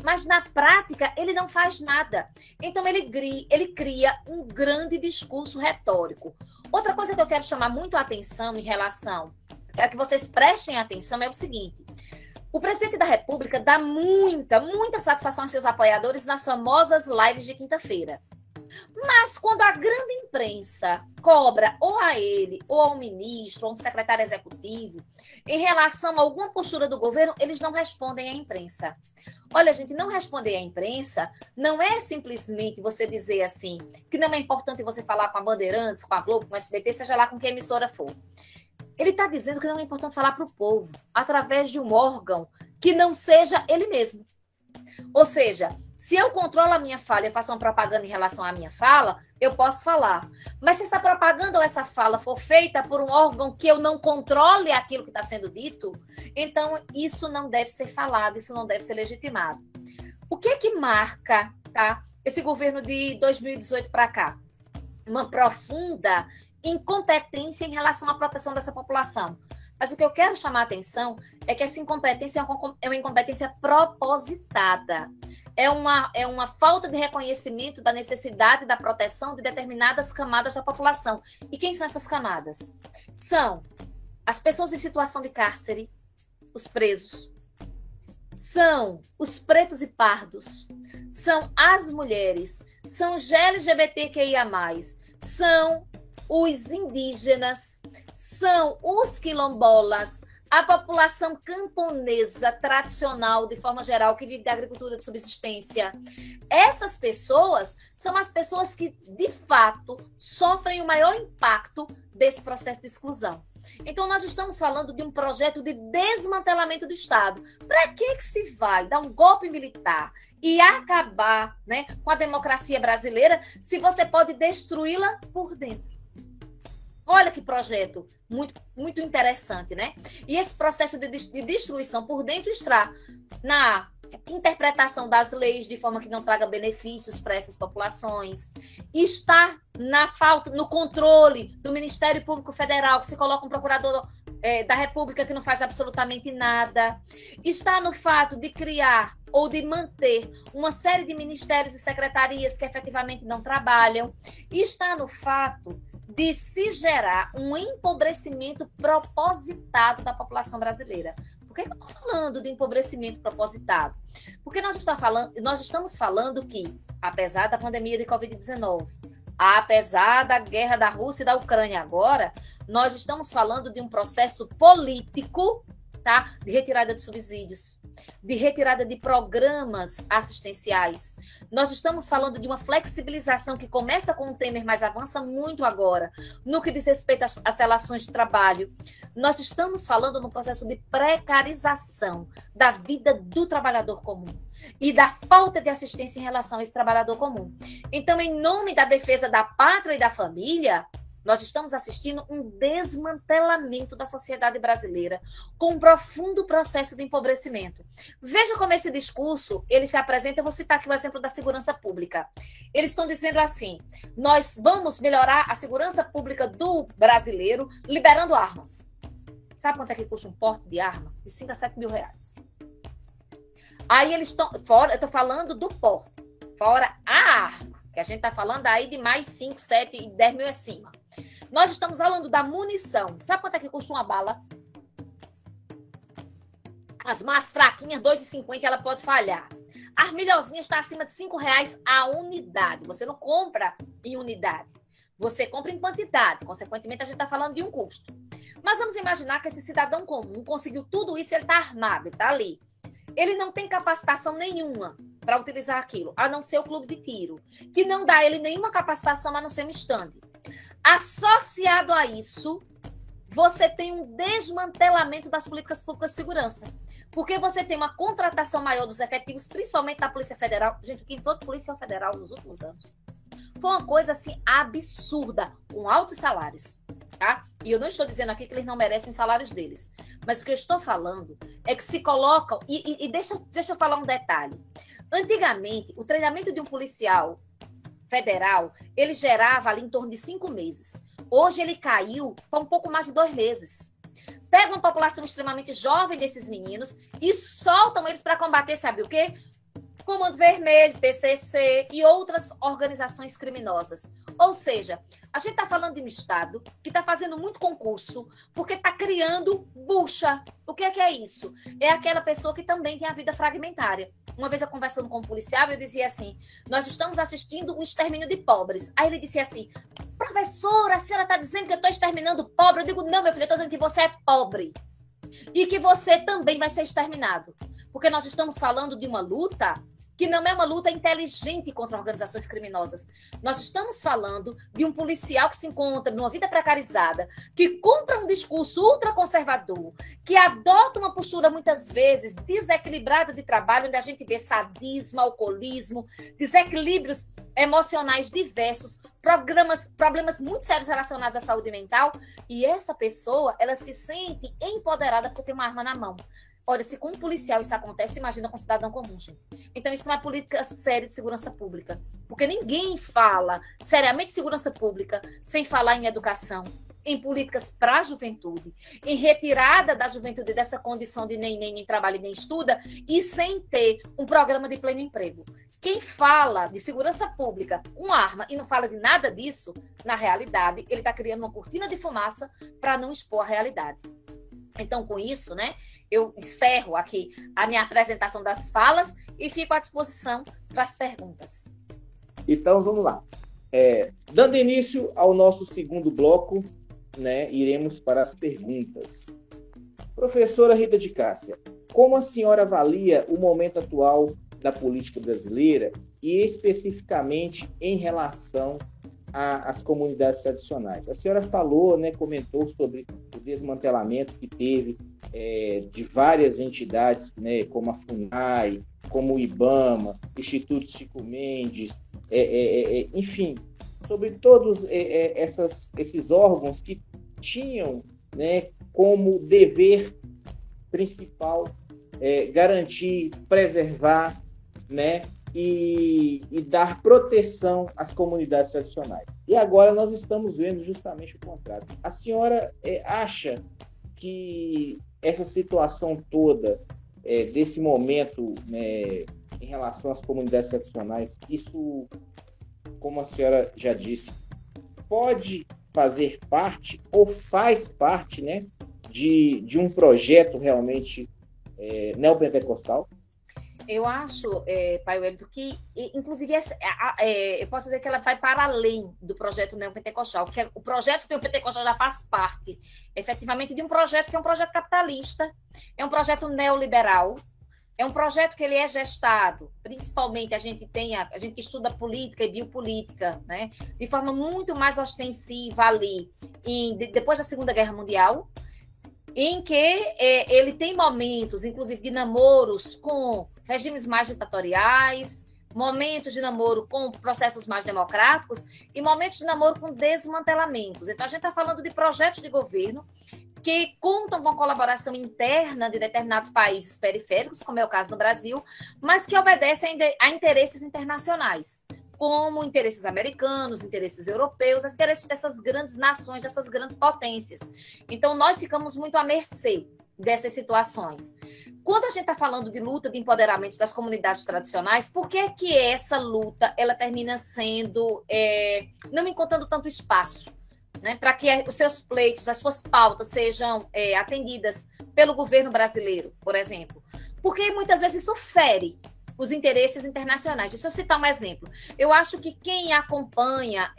mas na prática ele não faz nada. Então, ele cria um grande discurso retórico. Outra coisa que eu quero chamar muito a atenção em relação, quero que vocês prestem atenção, é o seguinte: o presidente da República dá muita satisfação aos seus apoiadores nas famosas lives de quinta-feira. Mas quando a grande imprensa cobra ou a ele, ou ao ministro, ou ao secretário executivo, em relação a alguma postura do governo, eles não respondem à imprensa. Olha, gente, não responder à imprensa não é simplesmente você dizer assim, que não é importante você falar com a Bandeirantes, com a Globo, com a SBT, seja lá com que emissora for. Ele está dizendo que não é importante falar para o povo, através de um órgão que não seja ele mesmo. Ou seja, se eu controlo a minha fala e faço uma propaganda em relação à minha fala, eu posso falar. Mas se essa propaganda ou essa fala for feita por um órgão que eu não controle aquilo que está sendo dito, então isso não deve ser falado, isso não deve ser legitimado. O que é que marca, tá, esse governo de 2018 para cá? Uma profunda incompetência em relação à proteção dessa população. Mas o que eu quero chamar a atenção é que essa incompetência é uma incompetência propositada. É uma falta de reconhecimento da necessidade da proteção de determinadas camadas da população. E quem são essas camadas? São as pessoas em situação de cárcere, os presos, são os pretos e pardos, são as mulheres, são os LGBTQIA+, são os indígenas, são os quilombolas, a população camponesa tradicional, de forma geral, que vive da agricultura de subsistência. Essas pessoas são as pessoas que, de fato, sofrem o maior impacto desse processo de exclusão. Então, nós estamos falando de um projeto de desmantelamento do Estado. Para que se vai dar um golpe militar e acabar, né, com a democracia brasileira se você pode destruí-la por dentro? Olha que projeto muito interessante, né? E esse processo de destruição por dentro está na interpretação das leis de forma que não traga benefícios para essas populações, está na falta, no controle do Ministério Público Federal, que se coloca um procurador da República que não faz absolutamente nada, está no fato de criar ou de manter uma série de ministérios e secretarias que efetivamente não trabalham, e está no fato de se gerar um empobrecimento propositado da população brasileira. Por que eu estou falando de empobrecimento propositado? Porque nós estamos falando que, apesar da pandemia de Covid-19, apesar da guerra da Rússia e da Ucrânia agora, nós estamos falando de um processo político, tá? De retirada de subsídios, de retirada de programas assistenciais. Nós estamos falando de uma flexibilização que começa com o Temer, mas avança muito agora, no que diz respeito às relações de trabalho. Nós estamos falando no processo de precarização da vida do trabalhador comum e da falta de assistência em relação a esse trabalhador comum. Então, em nome da defesa da pátria e da família, nós estamos assistindo um desmantelamento da sociedade brasileira com um profundo processo de empobrecimento. Veja como esse discurso, ele se apresenta, eu vou citar aqui o exemplo da segurança pública. Eles estão dizendo assim, nós vamos melhorar a segurança pública do brasileiro liberando armas. Sabe quanto é que custa um porte de arma? De 5 a 7 mil reais. Aí eles estão, fora, eu estou falando do porte, fora a arma, que a gente está falando aí de mais 5, 7 e 10 mil acima. Nós estamos falando da munição. Sabe quanto é que custa uma bala? As mais fraquinhas, R$ 2,50, ela pode falhar. As melhorzinhas estão acima de R$ 5,00 a unidade. Você não compra em unidade. Você compra em quantidade. Consequentemente, a gente está falando de um custo. Mas vamos imaginar que esse cidadão comum conseguiu tudo isso, ele está armado, ele está ali. Ele não tem capacitação nenhuma para utilizar aquilo, a não ser o clube de tiro, que não dá a ele nenhuma capacitação a não ser um estande. Associado a isso, você tem um desmantelamento das políticas públicas de segurança. Porque você tem uma contratação maior dos efetivos, principalmente da Polícia Federal. Gente, que entrou de Polícia Federal nos últimos anos foi uma coisa assim absurda, com altos salários. Tá? E eu não estou dizendo aqui que eles não merecem os salários deles. Mas o que eu estou falando é que se colocam... E deixa eu falar um detalhe. Antigamente, o treinamento de um policial federal, ele gerava ali em torno de 5 meses. Hoje ele caiu para um pouco mais de 2 meses. Pegam uma população extremamente jovem desses meninos e soltam eles para combater, sabe o quê? Comando Vermelho, PCC e outras organizações criminosas. Ou seja, a gente está falando de um Estado que está fazendo muito concurso porque está criando bucha. O que é isso? É aquela pessoa que também tem a vida fragmentária. Uma vez eu conversando com um policial, eu dizia assim, nós estamos assistindo um extermínio de pobres. Aí ele disse assim, professora, a senhora está dizendo que eu estou exterminando pobre? Eu digo, não, meu filho, eu estou dizendo que você é pobre. E que você também vai ser exterminado. Porque nós estamos falando de uma luta que não é uma luta inteligente contra organizações criminosas. Nós estamos falando de um policial que se encontra numa vida precarizada, que compra um discurso ultraconservador, que adota uma postura, muitas vezes, desequilibrada de trabalho, onde a gente vê sadismo, alcoolismo, desequilíbrios emocionais diversos, problemas muito sérios relacionados à saúde mental, e essa pessoa, ela se sente empoderada por ter uma arma na mão. Olha, se com um policial isso acontece, imagina com um cidadão comum, gente. Então, isso não é política séria de segurança pública. Porque ninguém fala seriamente de segurança pública sem falar em educação, em políticas para a juventude, em retirada da juventude dessa condição de nem trabalha e nem estuda, e sem ter um programa de pleno emprego. Quem fala de segurança pública com arma e não fala de nada disso, na realidade, ele está criando uma cortina de fumaça para não expor a realidade. Então, com isso, né, eu encerro aqui a minha apresentação das falas e fico à disposição para as perguntas. Então, vamos lá. Dando início ao nosso segundo bloco, né, iremos para as perguntas. Professora Rita de Cássia, como a senhora avalia o momento atual da política brasileira e especificamente em relação às comunidades tradicionais? A senhora falou, né, comentou sobre o desmantelamento que teve de várias entidades, né, como a FUNAI, como o IBAMA, Instituto Chico Mendes, enfim, sobre todos esses órgãos que tinham, né, como dever principal garantir, preservar, né, e dar proteção às comunidades tradicionais. E agora nós estamos vendo justamente o contrário. A senhora acha que essa situação toda, desse momento, né, em relação às comunidades tradicionais, isso, como a senhora já disse, pode fazer parte ou faz parte, né, de um projeto realmente neopentecostal? Eu acho, Pai Wellington, que, inclusive, eu posso dizer que ela vai para além do projeto neopentecostal, porque o projeto neopentecostal já faz parte, efetivamente, de um projeto que é um projeto capitalista, é um projeto neoliberal, é um projeto que ele é gestado, principalmente a gente que estuda política e biopolítica, né, de forma muito mais ostensiva ali, depois da Segunda Guerra Mundial, em que ele tem momentos, inclusive, de namoros com regimes mais ditatoriais, momentos de namoro com processos mais democráticos e momentos de namoro com desmantelamentos. Então, a gente está falando de projetos de governo que contam com a colaboração interna de determinados países periféricos, como é o caso no Brasil, mas que obedecem a interesses internacionais, como interesses americanos, interesses europeus, interesses dessas grandes nações, dessas grandes potências. Então, nós ficamos muito à mercê dessas situações. Quando a gente está falando de luta de empoderamento das comunidades tradicionais, por que essa luta ela termina sendo, não encontrando tanto espaço, né, para que os seus pleitos, as suas pautas sejam atendidas pelo governo brasileiro, por exemplo? Porque muitas vezes isso fere os interesses internacionais. Deixa eu citar um exemplo. Eu acho que quem acompanha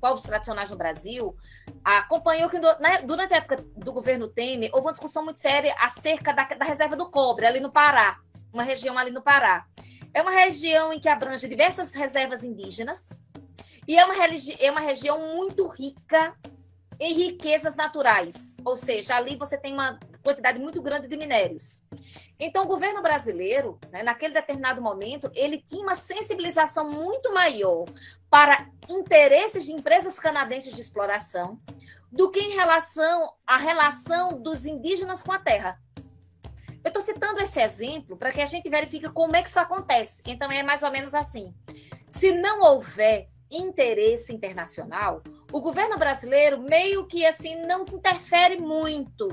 povos tradicionais no Brasil acompanhou que durante a época do governo Temer houve uma discussão muito séria acerca da reserva do cobre, ali no Pará, uma região ali no Pará. É uma região em que abrange diversas reservas indígenas e é uma região muito rica em riquezas naturais, ou seja, ali você tem uma quantidade muito grande de minérios. Então, o governo brasileiro, né, naquele determinado momento, ele tinha uma sensibilização muito maior para interesses de empresas canadenses de exploração do que em relação à relação dos indígenas com a terra. Eu estou citando esse exemplo para que a gente verifique como é que isso acontece. Então, é mais ou menos assim. Se não houver interesse internacional, o governo brasileiro meio que assim não interfere muito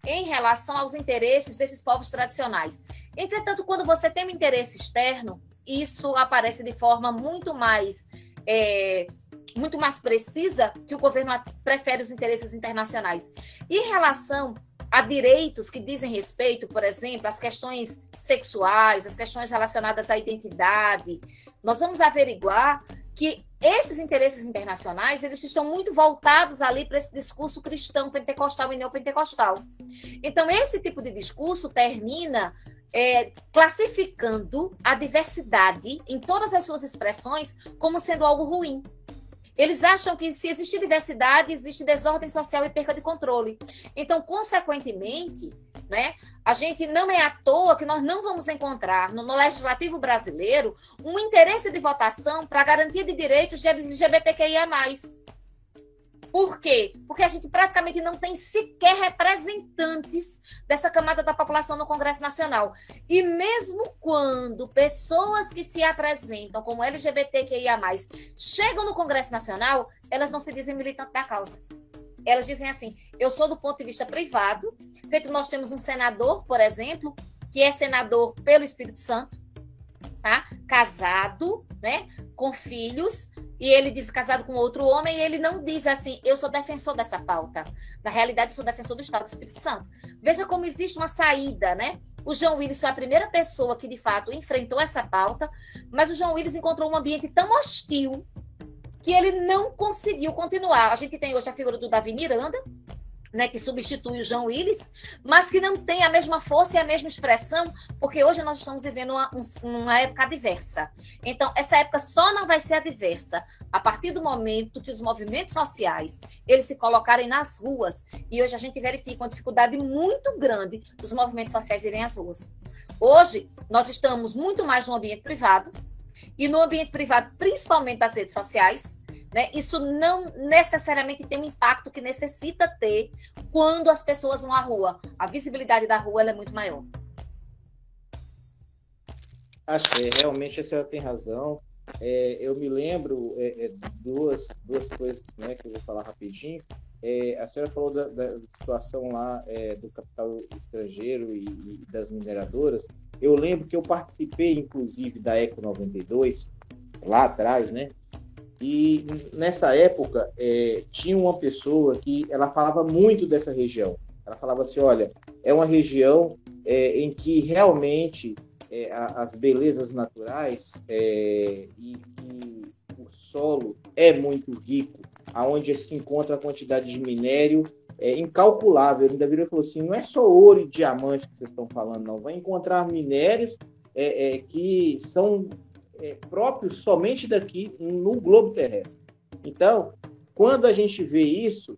em relação aos interesses desses povos tradicionais. Entretanto, quando você tem um interesse externo, isso aparece de forma muito mais precisa, que o governo prefere os interesses internacionais. E em relação a direitos que dizem respeito, por exemplo, às questões sexuais, às questões relacionadas à identidade, nós vamos averiguar que esses interesses internacionais, eles estão muito voltados ali para esse discurso cristão, pentecostal e neopentecostal. Então, esse tipo de discurso termina classificando a diversidade em todas as suas expressões como sendo algo ruim. Eles acham que se existe diversidade, existe desordem social e perca de controle. Então, consequentemente, né, a gente não é à toa que nós não vamos encontrar no Legislativo brasileiro um interesse de votação para a garantia de direitos de LGBTQIA+. Por quê? Porque a gente praticamente não tem sequer representantes dessa camada da população no Congresso Nacional. E mesmo quando pessoas que se apresentam como LGBTQIA+, chegam no Congresso Nacional, elas não se dizem militantes da causa. Elas dizem assim, eu sou do ponto de vista privado, feito nós temos um senador, por exemplo, que é senador pelo Espírito Santo, tá? Casado, né? Com filhos, e ele diz casado com outro homem, e ele não diz assim, eu sou defensor dessa pauta. Na realidade, eu sou defensor do Estado do Espírito Santo. Veja como existe uma saída, né? O João Willis foi a primeira pessoa que, de fato, enfrentou essa pauta, mas o João Willis encontrou um ambiente tão hostil que ele não conseguiu continuar. A gente tem hoje a figura do Davi Miranda, né, que substitui o João Willis, mas que não tem a mesma força e a mesma expressão, porque hoje nós estamos vivendo uma época adversa. Então, essa época só não vai ser adversa a partir do momento que os movimentos sociais eles se colocarem nas ruas, e hoje a gente verifica uma dificuldade muito grande dos movimentos sociais irem às ruas. Hoje, nós estamos muito mais no ambiente privado, e no ambiente privado, principalmente das redes sociais, né? Isso não necessariamente tem um impacto que necessita ter quando as pessoas vão à rua. A visibilidade da rua ela é muito maior. Acho que realmente a senhora tem razão. Eu me lembro duas coisas, né, que eu vou falar rapidinho. A senhora falou da situação lá do capital estrangeiro e das mineradoras. Eu lembro que eu participei, inclusive, da Eco 92, lá atrás, né? E nessa época tinha uma pessoa que ela falava muito dessa região. Ela falava assim, olha, é uma região em que realmente as belezas naturais e o solo é muito rico, aonde se encontra a quantidade de minério incalculável. Ele ainda virou e falou assim, não é só ouro e diamante que vocês estão falando, não. Vai encontrar minérios que são próprios somente daqui no globo terrestre. Então, quando a gente vê isso,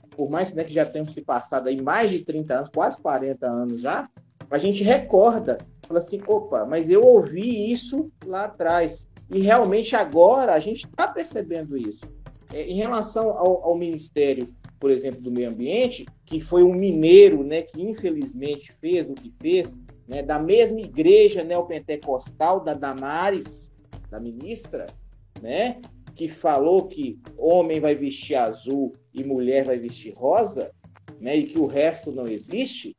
por mais, né, que já tenham se passado aí mais de 30 anos, quase 40 anos já, a gente recorda, fala assim, opa, mas eu ouvi isso lá atrás. E realmente agora a gente está percebendo isso. Em relação ao Ministério, por exemplo, do Meio Ambiente, que foi um mineiro, né, que infelizmente fez o que fez, né, da mesma igreja neopentecostal da Damares, da ministra, né, que falou que homem vai vestir azul e mulher vai vestir rosa, né, e que o resto não existe,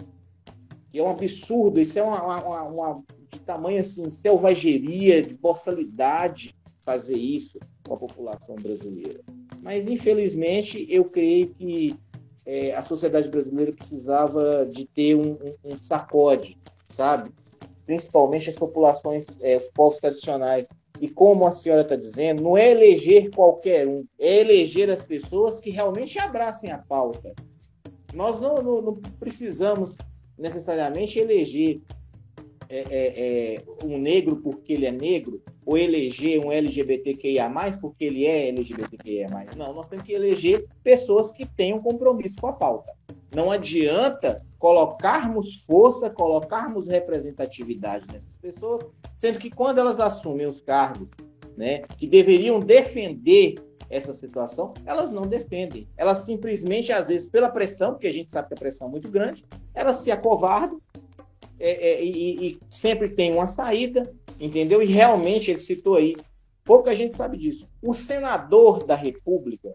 que é um absurdo, isso é uma de tamanho assim, selvageria, de borsalidade fazer isso com a população brasileira. Mas, infelizmente, eu creio que a sociedade brasileira precisava de ter um sacode, sabe? Principalmente as populações, os povos tradicionais. E como a senhora está dizendo, não é eleger qualquer um, é eleger as pessoas que realmente abracem a pauta. Nós não precisamos necessariamente eleger um negro porque ele é negro, ou eleger um LGBTQIA+, porque ele é LGBTQIA+. Não, nós temos que eleger pessoas que tenham compromisso com a pauta. Não adianta colocarmos força, colocarmos representatividade nessas pessoas, sendo que quando elas assumem os cargos, né, que deveriam defender essa situação, elas não defendem. Elas simplesmente, às vezes, pela pressão, porque a gente sabe que a pressão é muito grande, elas se acovardam e sempre tem uma saída, entendeu? E realmente, ele citou aí, pouca gente sabe disso. O senador da República,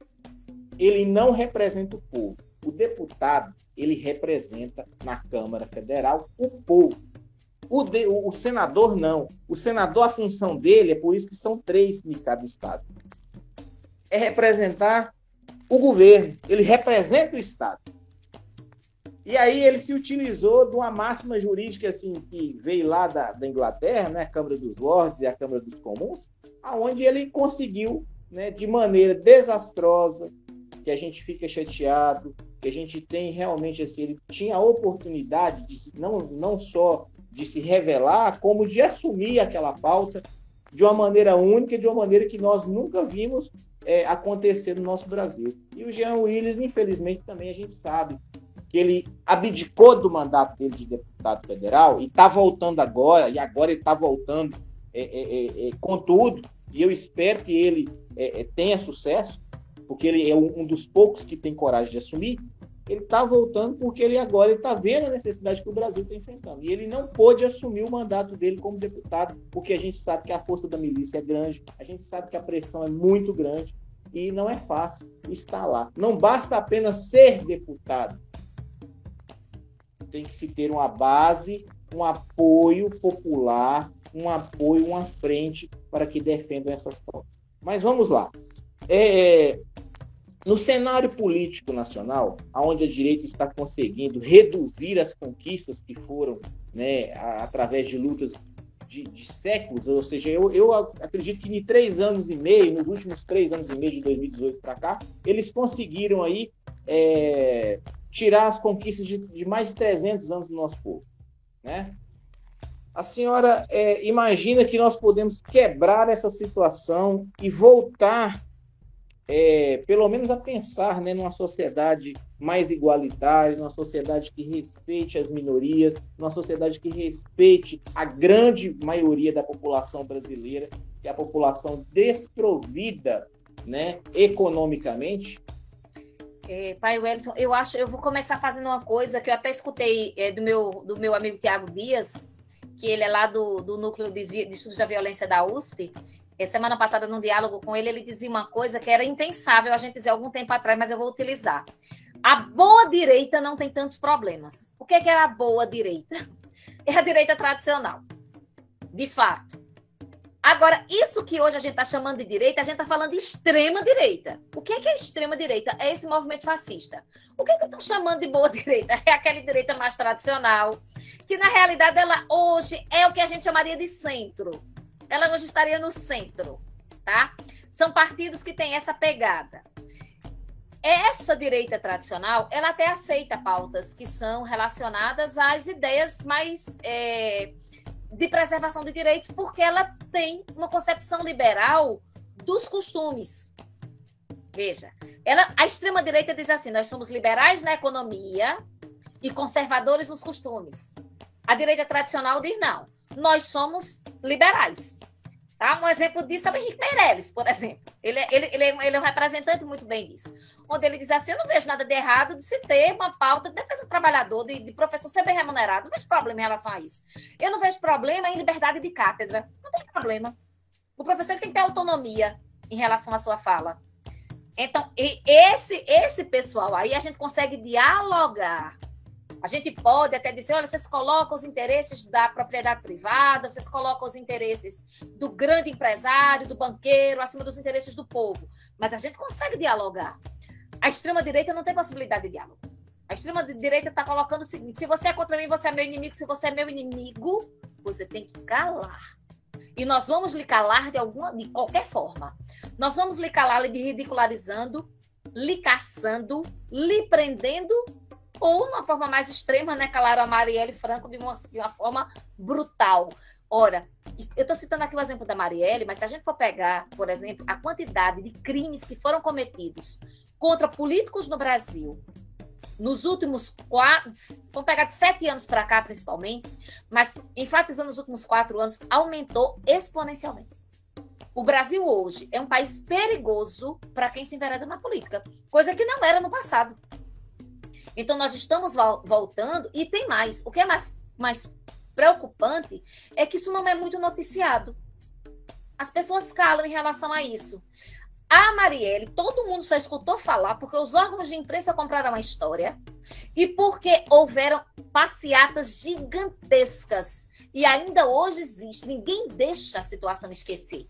ele não representa o povo. O deputado, ele representa na Câmara Federal o povo. O senador, não. O senador, a função dele, é por isso que são 3 em cada estado. É representar o governo. Ele representa o Estado. E aí ele se utilizou de uma máxima jurídica assim, que veio lá da Inglaterra, né, a Câmara dos Lordes e a Câmara dos Comuns, aonde ele conseguiu, né, de maneira desastrosa, que a gente fica chateado, que a gente tem realmente, assim, ele tinha a oportunidade de não só de se revelar, como de assumir aquela pauta de uma maneira única, de uma maneira que nós nunca vimos acontecer no nosso Brasil. E o Jean Willis, infelizmente, também a gente sabe que ele abdicou do mandato dele de deputado federal e está voltando agora, e agora ele está voltando com tudo, e eu espero que ele tenha sucesso, porque ele é um dos poucos que tem coragem de assumir. Ele está voltando porque ele agora está vendo a necessidade que o Brasil está enfrentando. E ele não pôde assumir o mandato dele como deputado, porque a gente sabe que a força da milícia é grande, a gente sabe que a pressão é muito grande, e não é fácil estar lá. Não basta apenas ser deputado. Tem que se ter uma base, um apoio popular, um apoio, uma frente para que defendam essas pautas. Mas vamos lá. No cenário político nacional, onde a direita está conseguindo reduzir as conquistas que foram, né, através de lutas de séculos, ou seja, eu acredito que em 3 anos e meio, nos últimos 3 anos e meio de 2018 para cá, eles conseguiram aí tirar as conquistas de mais de 300 anos do nosso povo, né? A senhora imagina que nós podemos quebrar essa situação e voltar, pelo menos a pensar, né, numa sociedade mais igualitária, numa sociedade que respeite as minorias, numa sociedade que respeite a grande maioria da população brasileira, que é a população desprovida, né, economicamente? Pai Wellington, eu vou começar fazendo uma coisa que eu até escutei do meu amigo Tiago Dias, que ele é lá do Núcleo de Estudos da Violência da USP. Semana passada, num diálogo com ele dizia uma coisa que era impensável a gente dizer algum tempo atrás, mas eu vou utilizar. A boa direita não tem tantos problemas. O que é a boa direita? É a direita tradicional, de fato. Agora, isso que hoje a gente está chamando de direita, a gente está falando de extrema direita. O que é extrema direita? É esse movimento fascista. O que eu estou chamando de boa direita? É aquela direita mais tradicional, que na realidade ela hoje é o que a gente chamaria de centro. Ela hoje estaria no centro, tá? São partidos que têm essa pegada. Essa direita tradicional, ela até aceita pautas que são relacionadas às ideias mais de preservação de direitos, porque ela tem uma concepção liberal dos costumes. Veja, a extrema-direita diz assim, nós somos liberais na economia e conservadores nos costumes. A direita tradicional diz não, nós somos liberais. Tá? Um exemplo disso é o Henrique Meirelles, por exemplo. Ele é um representante muito bem disso. Onde ele diz assim, eu não vejo nada de errado de se ter uma pauta de defesa do trabalhador, de professor ser bem remunerado. Não vejo problema em relação a isso. Eu não vejo problema em liberdade de cátedra. Não tem problema. O professor tem que ter autonomia em relação à sua fala. Então, esse pessoal aí, a gente consegue dialogar. A gente pode até dizer, olha, vocês colocam os interesses da propriedade privada, vocês colocam os interesses do grande empresário, do banqueiro, acima dos interesses do povo. Mas a gente consegue dialogar. A extrema-direita não tem possibilidade de diálogo. A extrema-direita está colocando o seguinte, se você é contra mim, você é meu inimigo. Se você é meu inimigo, você tem que calar. E nós vamos lhe calar de qualquer forma. Nós vamos lhe calar lhe ridicularizando, lhe caçando, lhe prendendo ou, de uma forma mais extrema, né, calaram a Marielle Franco de uma forma brutal. Ora, eu estou citando aqui o exemplo da Marielle, mas se a gente for pegar, por exemplo, a quantidade de crimes que foram cometidos contra políticos no Brasil, nos últimos 4, vamos pegar de 7 anos para cá, principalmente, mas enfatizando nos últimos 4 anos, aumentou exponencialmente. O Brasil hoje é um país perigoso para quem se envereda na política, coisa que não era no passado. Então, nós estamos voltando, e tem mais. O que é mais preocupante é que isso não é muito noticiado. As pessoas calam em relação a isso. A Marielle, todo mundo só escutou falar porque os órgãos de imprensa compraram a história e porque houveram passeatas gigantescas. E ainda hoje existe. Ninguém deixa a situação esquecer.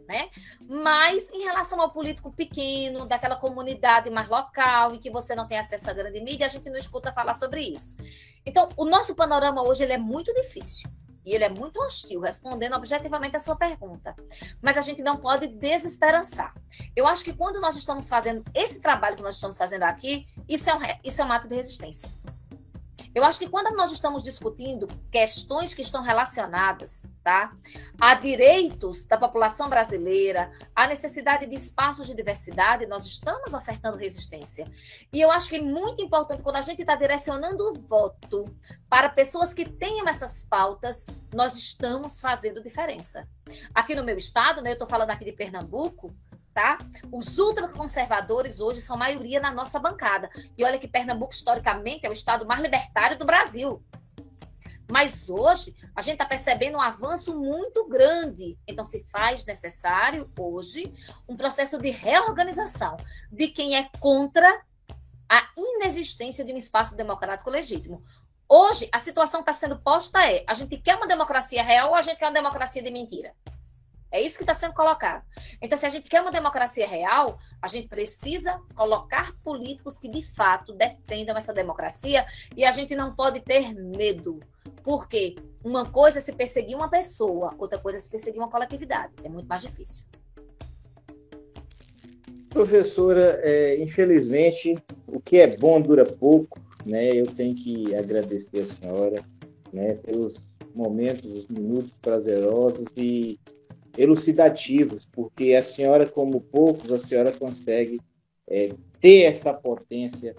Né? Mas em relação ao político pequeno, daquela comunidade mais local, em que você não tem acesso à grande mídia, a gente não escuta falar sobre isso. Então, o nosso panorama hoje ele é muito difícil e ele é muito hostil, respondendo objetivamente a sua pergunta. Mas a gente não pode desesperançar. Eu acho que quando nós estamos fazendo esse trabalho que nós estamos fazendo aqui, isso é um ato de resistência. Eu acho que quando nós estamos discutindo questões que estão relacionadas, tá, a direitos da população brasileira, a necessidade de espaços de diversidade, nós estamos ofertando resistência. E eu acho que é muito importante, quando a gente está direcionando o voto para pessoas que tenham essas pautas, nós estamos fazendo diferença. Aqui no meu estado, né, eu estou falando aqui de Pernambuco, tá? Os ultraconservadores hoje são maioria na nossa bancada. E olha que Pernambuco, historicamente, é o estado mais libertário do Brasil. Mas hoje, a gente está percebendo um avanço muito grande. Então, se faz necessário, hoje, um processo de reorganização de quem é contra a inexistência de um espaço democrático legítimo. Hoje, a situação que está sendo posta é: a gente quer uma democracia real ou a gente quer uma democracia de mentira? É isso que está sendo colocado. Então, se a gente quer uma democracia real, a gente precisa colocar políticos que, de fato, defendam essa democracia, e a gente não pode ter medo. Porque uma coisa é se perseguir uma pessoa, outra coisa é se perseguir uma coletividade. É muito mais difícil. Professora, infelizmente, o que é bom dura pouco, né? Eu tenho que agradecer a senhora, né, pelos momentos, os minutos prazerosos e elucidativos, porque a senhora, como poucos, a senhora consegue ter essa potência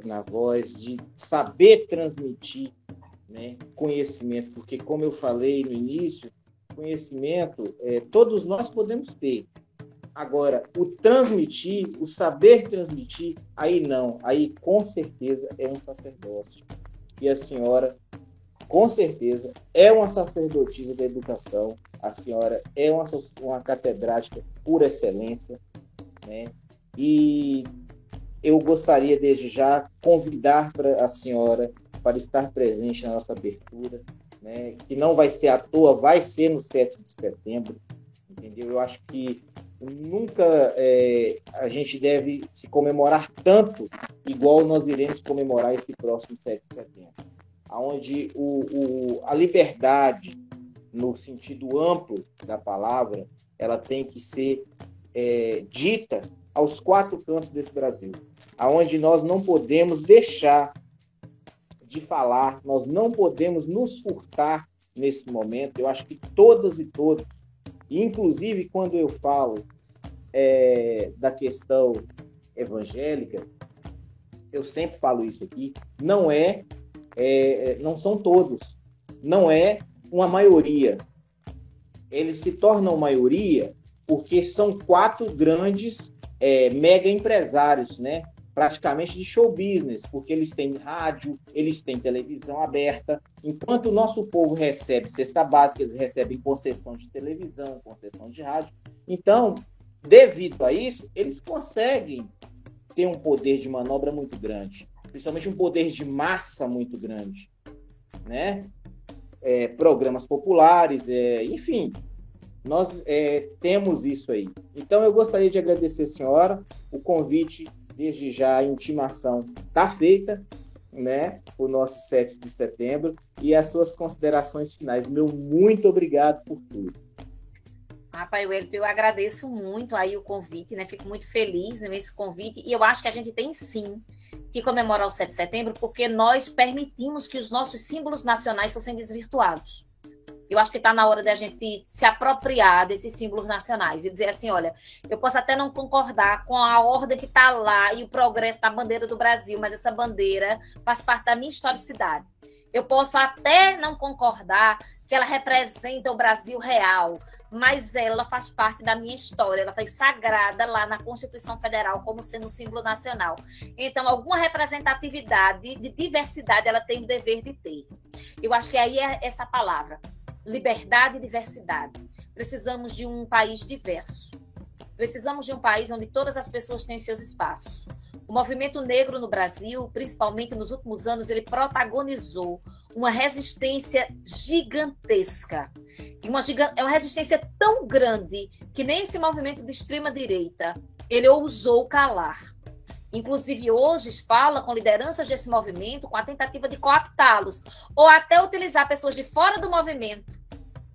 na voz, de saber transmitir, né, conhecimento, porque, como eu falei no início, conhecimento todos nós podemos ter. Agora, o transmitir, o saber transmitir, aí não, aí com certeza é um sacerdócio. E a senhora, com certeza, é uma sacerdotisa da educação, a senhora é uma catedrática por excelência, né? E eu gostaria, desde já, convidar a senhora para estar presente na nossa abertura, né? Que não vai ser à toa, vai ser no 7 de setembro, entendeu? Eu acho que nunca a gente deve se comemorar tanto igual nós iremos comemorar esse próximo 7 de setembro, onde a liberdade, no sentido amplo da palavra, ela tem que ser dita aos 4 cantos desse Brasil, aonde nós não podemos deixar de falar, nós não podemos nos furtar nesse momento. Eu acho que todas e todos, inclusive quando eu falo da questão evangélica, eu sempre falo isso aqui, não são todos, não é uma maioria. Eles se tornam maioria porque são 4 grandes mega empresários, né? Praticamente de show business, porque eles têm rádio, eles têm televisão aberta. Enquanto o nosso povo recebe cesta básica, eles recebem concessão de televisão, concessão de rádio. Então, devido a isso, eles conseguem ter um poder de manobra muito grande, principalmente um poder de massa muito grande, né? Programas populares, enfim, nós temos isso aí. Então, eu gostaria de agradecer a senhora, o convite, desde já a intimação está feita, né, o nosso 7 de setembro, e as suas considerações finais. Meu muito obrigado por tudo. Rafael, eu agradeço muito aí o convite, né? Fico muito feliz nesse convite, e eu acho que a gente tem sim que comemorar o 7 de setembro porque nós permitimos que os nossos símbolos nacionais fossem desvirtuados. Eu acho que está na hora da gente se apropriar desses símbolos nacionais e dizer assim, olha, eu posso até não concordar com a ordem que está lá e o progresso da bandeira do Brasil, mas essa bandeira faz parte da minha historicidade. Eu posso até não concordar que ela representa o Brasil real, mas ela faz parte da minha história, ela foi sagrada lá na Constituição Federal como sendo um símbolo nacional. Então, alguma representatividade de diversidade ela tem o dever de ter. Eu acho que aí é essa palavra, liberdade e diversidade. Precisamos de um país diverso. Precisamos de um país onde todas as pessoas têm seus espaços. O movimento negro no Brasil, principalmente nos últimos anos, ele protagonizou uma resistência gigantesca. É uma resistência tão grande que nem esse movimento de extrema-direita ele ousou calar. Inclusive, hoje fala com lideranças desse movimento, com a tentativa de cooptá-los, ou até utilizar pessoas de fora do movimento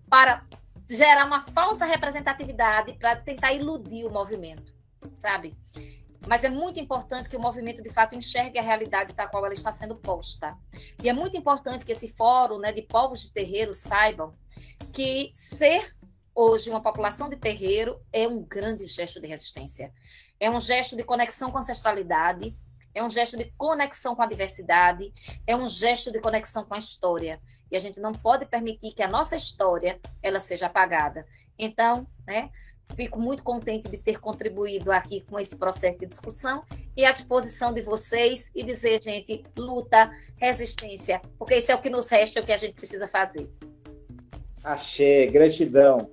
para gerar uma falsa representatividade para tentar iludir o movimento, sabe? Mas é muito importante que o movimento, de fato, enxergue a realidade da qual ela está sendo posta. E é muito importante que esse fórum, né, de povos de terreiro saibam que ser hoje uma população de terreiro é um grande gesto de resistência. É um gesto de conexão com a ancestralidade, é um gesto de conexão com a diversidade, é um gesto de conexão com a história. E a gente não pode permitir que a nossa história ela seja apagada. Então, né, fico muito contente de ter contribuído aqui com esse processo de discussão e à disposição de vocês e dizer, gente, luta, resistência, porque isso é o que nos resta, é o que a gente precisa fazer. Axé, gratidão.